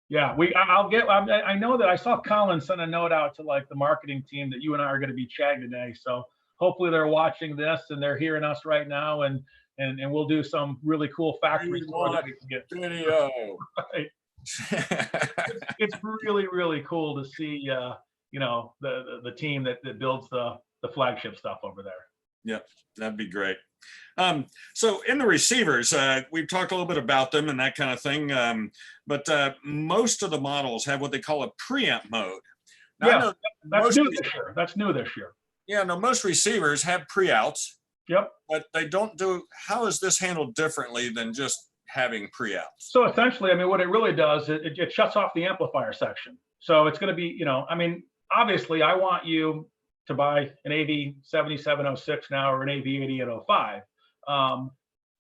Yeah, I know that I saw Colin send a note out to like the marketing team that you and I are going to be chatting today. So hopefully they're watching this and they're hearing us right now, and we'll do some really cool factory tour that we can get video. Right. It's really, really cool to see the team that builds the flagship stuff over there. Yeah, that'd be great. So in the receivers, we've talked a little bit about them and that kind of thing, but most of the models have what they call a preamp mode. Now, that's new this year. That's new this year. Yeah, no, most receivers have pre-outs. Yep. But they don't do. How is this handled differently than just having pre-outs? So essentially, I mean, what it really does, it shuts off the amplifier section. So it's going to be, I mean, obviously, I want you to buy an AV7706 now or an AV8805.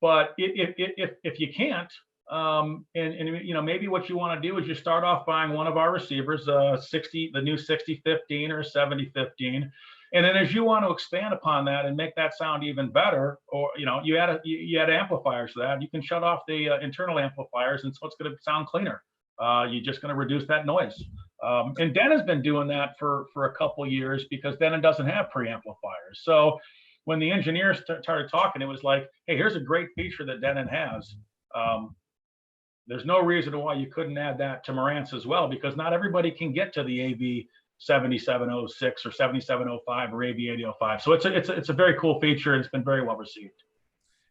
But if you can't, and maybe what you want to do is you start off buying one of our receivers, the new 6015 or 7015. And then as you want to expand upon that and make that sound even better, or you add amplifiers to that, you can shut off the internal amplifiers, and so it's going to sound cleaner. You're just going to reduce that noise. And Denon's been doing that for a couple years because Denon doesn't have preamplifiers. So when the engineers started talking, it was like, hey, here's a great feature that Denon has. There's no reason why you couldn't add that to Marantz as well, because not everybody can get to the AV 7706 or 7705 or AV 8005. So it's a very cool feature, and it's been very well received.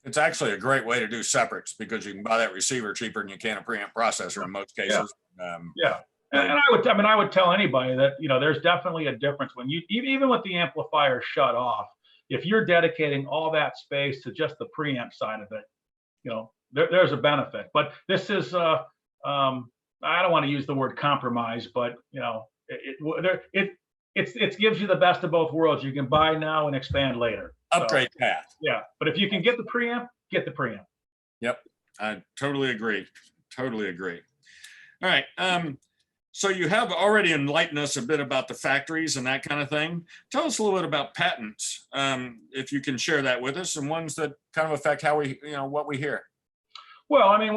It's actually a great way to do separates because you can buy that receiver cheaper than you can a preamp processor in most cases. Yeah. And I would tell anybody that, there's definitely a difference when even with the amplifier shut off, if you're dedicating all that space to just the preamp side of it, there's a benefit. But this is, I don't want to use the word compromise, but it gives you the best of both worlds. You can buy now and expand later. Upgrade path. Yeah, but if you can get the preamp, get the preamp. Yep, I totally agree. Totally agree. All right. So you have already enlightened us a bit about the factories and that kind of thing. Tell us a little bit about patents, if you can share that with us, and ones that kind of affect how we, what we hear. Well, I mean,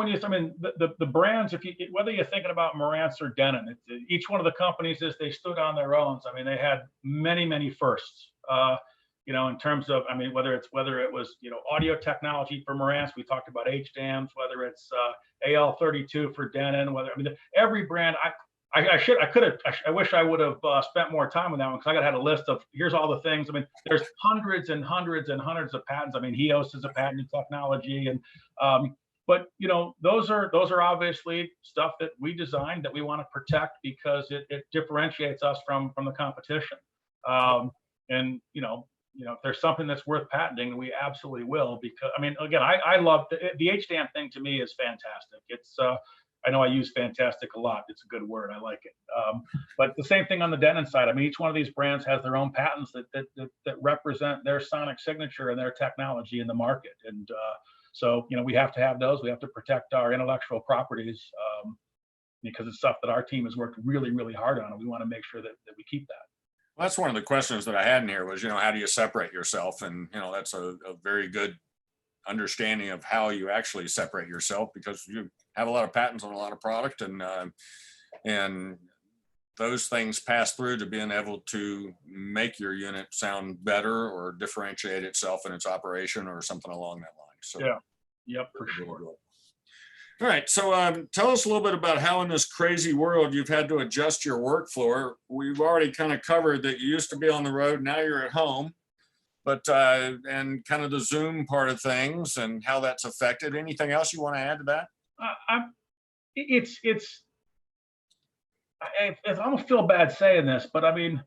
the brands, whether you're thinking about Marantz or Denon, each one of the companies, as they stood on their own, I mean, they had many, many firsts. In terms of, whether it was audio technology for Marantz, we talked about HDAMs, whether it's AL32 for Denon, every brand. I wish I would have spent more time on that one, because I got had a list of here's all the things. There's hundreds and hundreds and hundreds of patents. HEOS is a patented technology, and but those are obviously stuff that we designed that we want to protect because it differentiates us from the competition. And if there's something that's worth patenting, we absolutely will, because again, I love the HDAM thing. To me, is fantastic. It's I know I use fantastic a lot. It's a good word. I like it. But the same thing on the Denon side. Each one of these brands has their own patents that represent their sonic signature and their technology in the market. And so, we have to have those. We have to protect our intellectual properties because it's stuff that our team has worked really, really hard on, and we want to make sure that we keep that. Well, that's one of the questions that I had in here was, how do you separate yourself? And, that's a very good understanding of how you actually separate yourself, because you have a lot of patents on a lot of product, and those things pass through to being able to make your unit sound better or differentiate itself in its operation or something along that line. So Yeah. Yep, for sure. All right, so tell us a little bit about how in this crazy world you've had to adjust your workflow. We've already kind of covered that you used to be on the road, now you're at home, but and kind of the Zoom part of things and how that's affected. Anything else you want to add to that? I almost feel bad saying this, but I mean,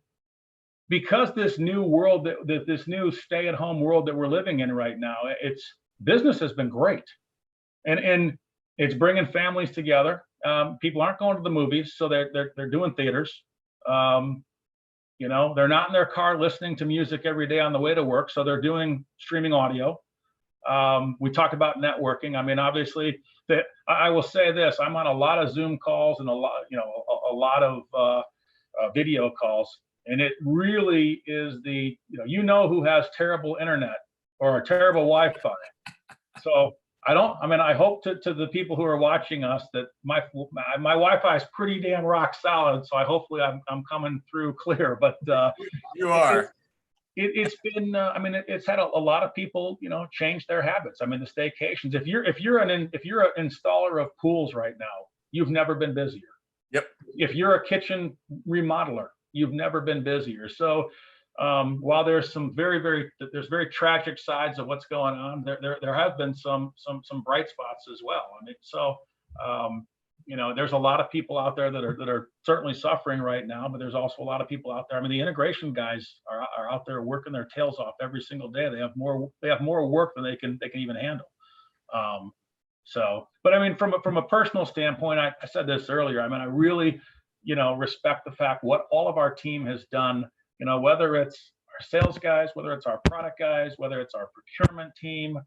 because this new world, that this new stay-at-home world that we're living in right now, it's business has been great, and it's bringing families together. People aren't going to the movies, so they're doing theaters. You know, they're not in their car listening to music every day on the way to work, so they're doing streaming audio. We talked about networking. I mean, obviously, that I will say this: I'm on a lot of Zoom calls and a lot of video calls, and it really is you know who has terrible internet or terrible Wi-Fi. So I hope to the people who are watching us that my Wi-Fi is pretty damn rock solid. So hopefully I'm coming through clear. But you are. It's been it's had a lot of people change their habits. I mean, the staycations. If you're an installer of pools right now, you've never been busier. Yep. If you're a kitchen remodeler, you've never been busier. So while there's some very tragic sides of what's going on, there have been some bright spots as well. I mean, so there's a lot of people out there that are certainly suffering right now, but there's also a lot of people out there. I mean, the integration guys are out there working their tails off every single day. They have more work than they can even handle. But I mean, from a personal standpoint, I said this earlier. I mean, I really respect the fact what all of our team has done. Whether it's our sales guys, whether it's our product guys, whether it's our procurement team,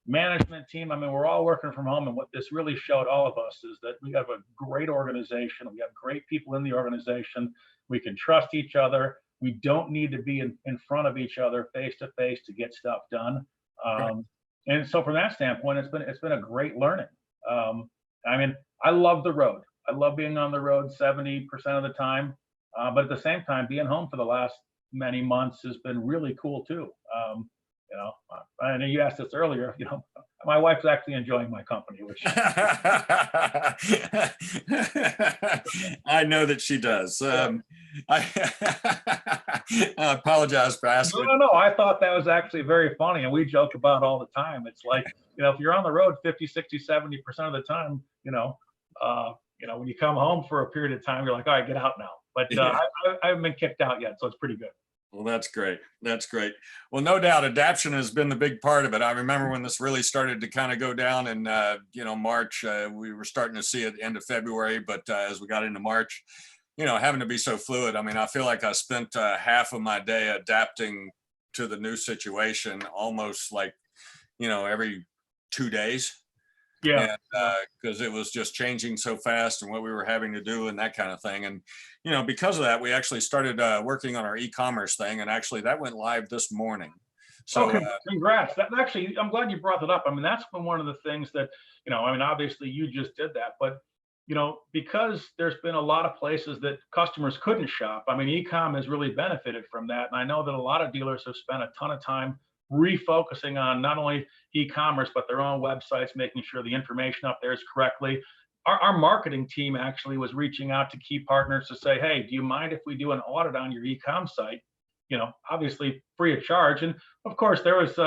management team. I mean, we're all working from home. And what this really showed all of us is that we have a great organization. We have great people in the organization. We can trust each other. We don't need to be in front of each other face to face to get stuff done. Right. And so from that standpoint, it's been a great learning. I mean, I love the road. I love being on the road 70% of the time. But at the same time, being home for the last many months has been really cool too. I know you asked this earlier. My wife's actually enjoying my company, which I know that she does. I apologize for asking. No. I thought that was actually very funny, and we joke about all the time. It's like, if you're on the road 50, 60, 70% of the time, when you come home for a period of time, you're like, all right, get out now. But I haven't been kicked out yet, so it's pretty good. Well, that's great. That's great. Well, no doubt adaptation has been the big part of it. I remember when this really started to kind of go down in, March, we were starting to see it end of February, but as we got into March, having to be so fluid. I mean, I feel like I spent half of my day adapting to the new situation, almost like, every 2 days. Yeah. Because it was just changing so fast and what we were having to do and that kind of thing. And, because of that, we actually started working on our e-commerce thing. And actually that went live this morning. So okay, congrats. That actually, I'm glad you brought that up. I mean, that's been one of the things that, obviously you just did that, but, because there's been a lot of places that customers couldn't shop. I mean, e-com has really benefited from that. And I know that a lot of dealers have spent a ton of time refocusing on not only e-commerce, but their own websites, making sure the information up there is correctly. Our marketing team actually was reaching out to key partners to say, hey, do you mind if we do an audit on your e-com site? Obviously free of charge. And of course, there was,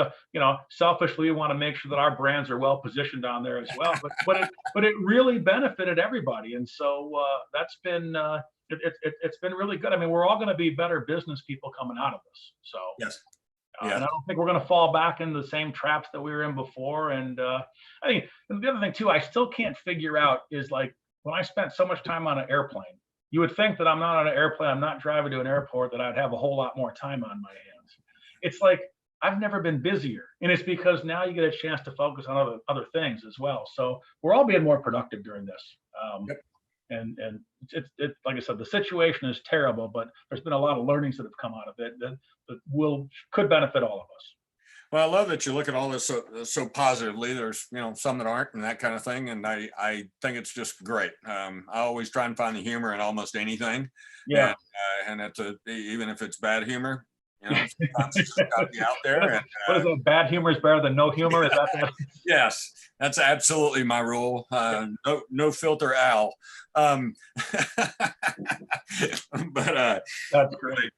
selfishly, we want to make sure that our brands are well positioned on there as well. But it really benefited everybody. And so that's been, it's been really good. I mean, we're all going to be better business people coming out of this. So yes. And I don't think we're going to fall back into the same traps that we were in before. And I think the other thing too, I still can't figure out is like when I spent so much time on an airplane, you would think that I'm not on an airplane, I'm not driving to an airport, that I'd have a whole lot more time on my hands. It's like I've never been busier, and it's because now you get a chance to focus on other things as well. So we're all being more productive during this. Yep. And it's like I said, the situation is terrible, but there's been a lot of learnings that have come out of it that could benefit all of us. Well, I love that you look at all this so positively. There's, some that aren't and that kind of thing. And I think it's just great. I always try and find the humor in almost anything. Yeah. And even if it's bad humor, sometimes it's just got to be out there. And What is that? Bad humor is better than no humor. Is that the... yes, that's absolutely my rule. No filter, Al. But That's great.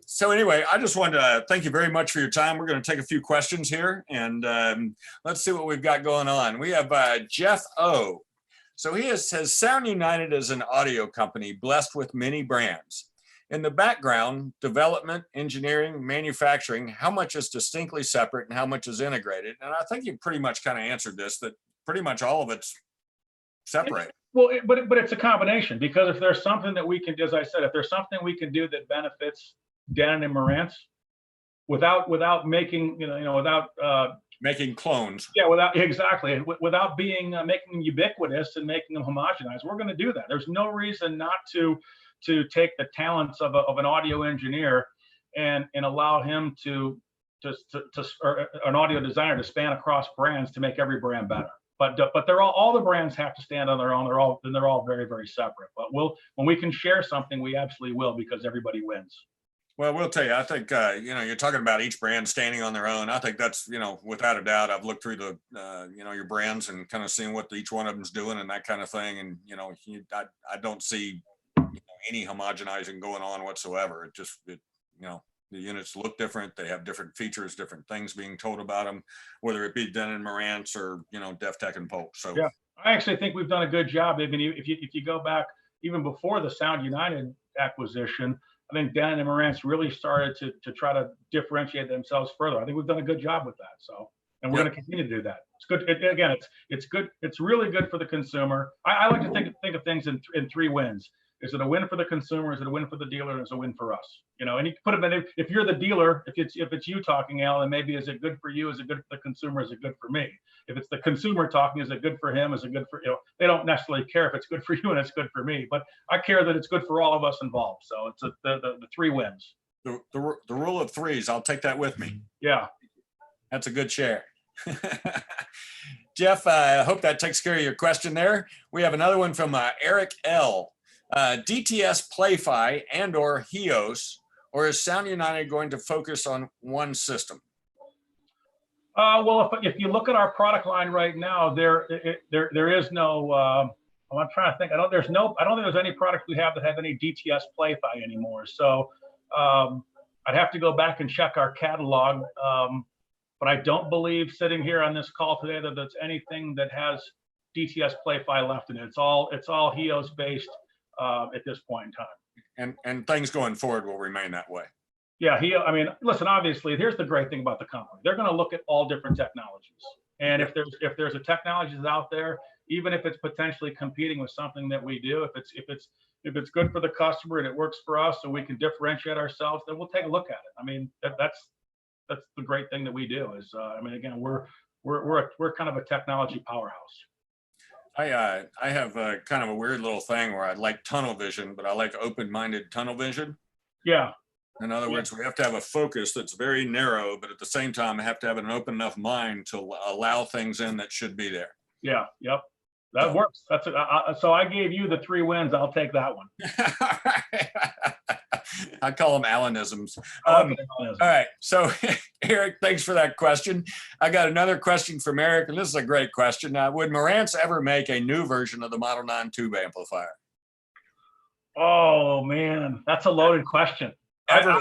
so anyway, I just wanted to thank you very much for your time. We're going to take a few questions here, and let's see what we've got going on. We have Jeff O. So he says, Sound United is an audio company blessed with many brands. In the background, development, engineering, manufacturing, how much is distinctly separate and how much is integrated? And I think you pretty much kind of answered this, that pretty much all of it's separate. Well, but it's a combination, because if there's something that we can, as I said, if there's something we can do that benefits Denon and Marantz without making, without making clones. Yeah, exactly. Without being making them ubiquitous and making them homogenized, we're going to do that. There's no reason not to take the talents of an audio engineer and allow him to or an audio designer to span across brands to make every brand better. But they're all the brands have to stand on their own. They're all very, very separate. But when we can share something, we absolutely will, because everybody wins. Well, we'll tell you, I think, you're talking about each brand standing on their own. I think that's, without a doubt, I've looked through the, your brands and kind of seen what each one of them's doing and that kind of thing. And, I don't see any homogenizing going on whatsoever. The units look different. They have different features, different things being told about them, whether it be Denon and Marantz or, Def Tech and Polk. So yeah, I actually think we've done a good job. Even if you go back even before the Sound United acquisition, I think Denon and Marantz really started to try to differentiate themselves further. I think we've done a good job with that. So, and we're going to continue to do that. It's good. It's good. It's really good for the consumer. I like to think of things in three wins. Is it a win for the consumer? Is it a win for the dealer? And is it a win for us? And you put them in. If you're the dealer, if it's you talking, Al, and maybe is it good for you? Is it good for the consumer? Is it good for me? If it's the consumer talking, is it good for him? Is it good for They don't necessarily care if it's good for you and it's good for me, but I care that it's good for all of us involved. So it's the three wins. The rule of threes. I'll take that with me. Yeah, that's a good share. Jeff, I hope that takes care of your question there. We have another one from Eric L. DTS Playfi and or HEOS, or is Sound United going to focus on one system? Well, if you look at our product line right now, there is no. I'm trying to think. I don't think there's any product we have that have any DTS Playfi anymore. So I'd have to go back and check our catalog. But I don't believe, sitting here on this call today, that there's anything that has DTS Playfi left in it. It's all HEOS based at this point in time. And things going forward will remain that way. Yeah, listen, obviously, here's the great thing about the company. They're going to look at all different technologies. And if there's a technology that's out there, even if it's potentially competing with something that we do, if it's good for the customer and it works for us and we can differentiate ourselves, then we'll take a look at it. That's the great thing that we do is, again, we're kind of a technology powerhouse. I have kind of a weird little thing where I like tunnel vision, but I like open-minded tunnel vision. Yeah. In other words, we have to have a focus that's very narrow, but at the same time, I have to have an open enough mind to allow things in that should be there. Yeah. Yep. That works. That's it. So I gave you the three wins. I'll take that one. I call them Alanisms. All right. So Eric, thanks for that question. I got another question from Eric, and this is a great question. Would Marantz ever make a new version of the Model 9 tube amplifier? Oh man, that's a loaded question. Ever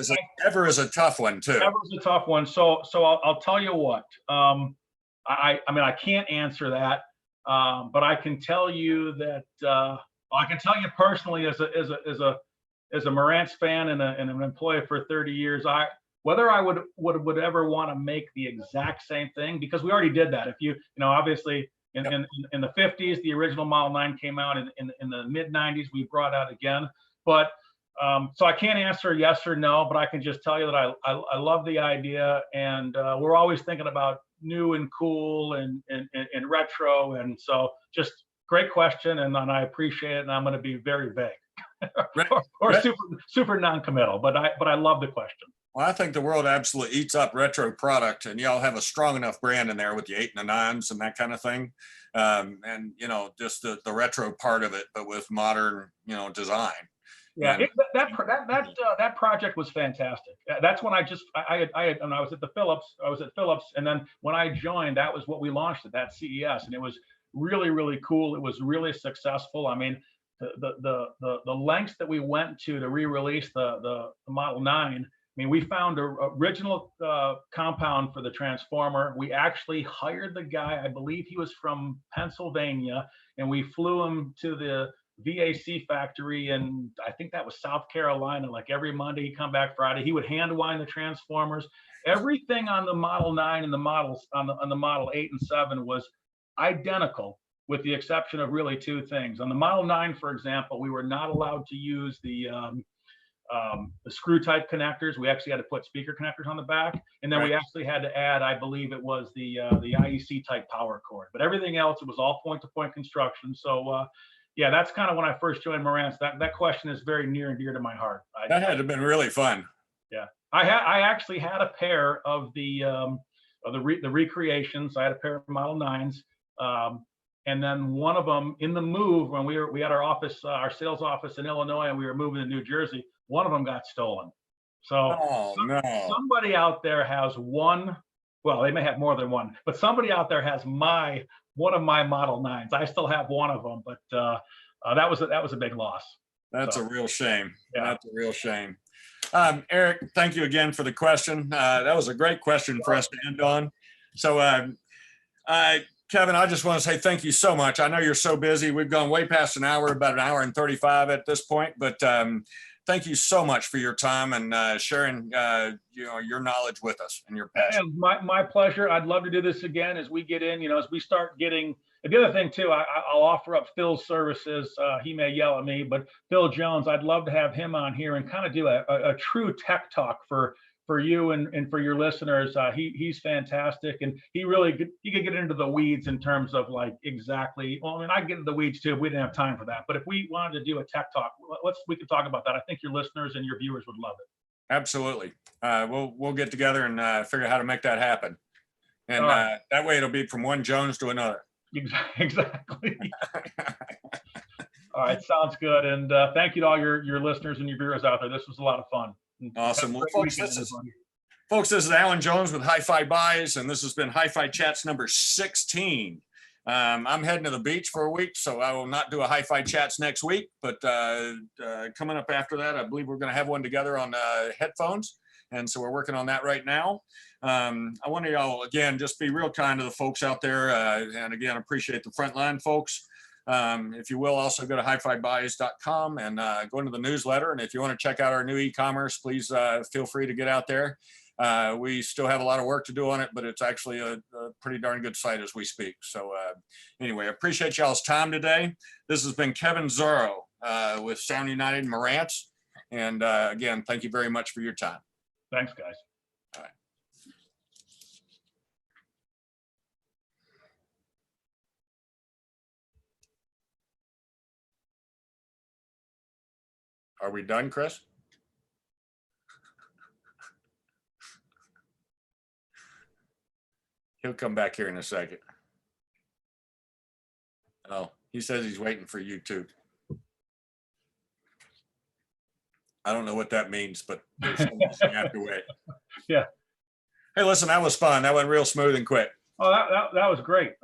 is a tough one too. Ever is a tough one. So I'll tell you what. I can't answer that, but I can tell you that I can tell you personally, as a Marantz fan and an employee for 30 years, whether I would ever want to make the exact same thing, because we already did that. If obviously in the 50s, the original Model 9 came out. In the mid 90s, we brought out again. But so I can't answer yes or no, but I can just tell you that I love the idea, and we're always thinking about new and cool and retro, and so just great question, and I appreciate it, and I'm going to be very vague or super non-committal, but I love the question. Well, I think the world absolutely eats up retro product, and y'all have a strong enough brand in there with the 8 and the 9s and that kind of thing. And, you know, just the retro part of it, but with modern, you know, design. Yeah, And that project was fantastic. That's when when I was at the Philips, I was at Philips, and then when I joined, that was what we launched at that CES, and it was really, really cool. It was really successful. I mean, the lengths that we went to re-release the Model 9. I mean, we found an original compound for the transformer. We actually hired the guy. I believe he was from Pennsylvania, and we flew him to the VAC factory, and I think that was South Carolina. Like every Monday, he'd come back Friday. He would hand wind the transformers. Everything on the Model 9 and the models on the Model 8 and 7 was identical, with the exception of really two things. On the Model 9, for example, we were not allowed to use the screw type connectors. We actually had to put speaker connectors on the back, and then we actually had to add, I believe it was the IEC type power cord. But everything else, it was all point-to-point construction. So yeah, that's kind of when I first joined Marantz. That question is very near and dear to my heart. that had to have been really fun. Yeah, I actually had a pair of the recreations. I had a pair of Model 9s. And then one of them in the move, when we had our office, our sales office in Illinois, and we were moving to New Jersey, one of them got stolen. So somebody out there has one. Well, they may have more than one, but somebody out there has one of my Model 9s. I still have one of them, but that was a big loss. That's a real shame. Yeah. That's a real shame. Eric, thank you again for the question. That was a great question for us to end on. So, Kevin, I just want to say thank you so much. I know you're so busy. We've gone way past an hour, about an hour and 35 at this point, but thank you so much for your time and sharing your knowledge with us and your passion. My pleasure. I'd love to do this again as we get in, as we start getting. The other thing too, I'll offer up Phil's services. He may yell at me, but Phil Jones, I'd love to have him on here and kind of do a true tech talk for you and for your listeners. He's fantastic, and he could get into the weeds in terms of like exactly. Well, I mean, I get into the weeds too. We didn't have time for that, but if we wanted to do a tech talk, we could talk about that. I think your listeners and your viewers would love it. Absolutely. We'll get together and figure out how to make that happen, and that way it'll be from one Jones to another. Exactly. All right, sounds good. And thank you to all your listeners and your viewers out there. This was a lot of fun. Awesome. Well, folks, this is Alan Jones with HiFi Buys, and this has been HiFi Chats number 16. I'm heading to the beach for a week, so I will not do a HiFi Chats next week, but coming up after that, I believe we're going to have one together on headphones, and so we're working on that right now. I want y'all, again, just be real kind to the folks out there, and again, appreciate the frontline folks. If you will, also go to hifibuys.com and go into the newsletter. And if you want to check out our new e-commerce, please feel free to get out there. We still have a lot of work to do on it, but it's actually a pretty darn good site as we speak. So anyway, I appreciate y'all's time today. This has been Kevin Zarow with Sound United Marantz. And again, thank you very much for your time. Thanks, guys. All right. Are we done, Chris? He'll come back here in a second. Oh, he says he's waiting for you too. I don't know what that means, but there's so much you have to wait. Yeah. Hey, listen, that was fun. That went real smooth and quick. Oh, that was great.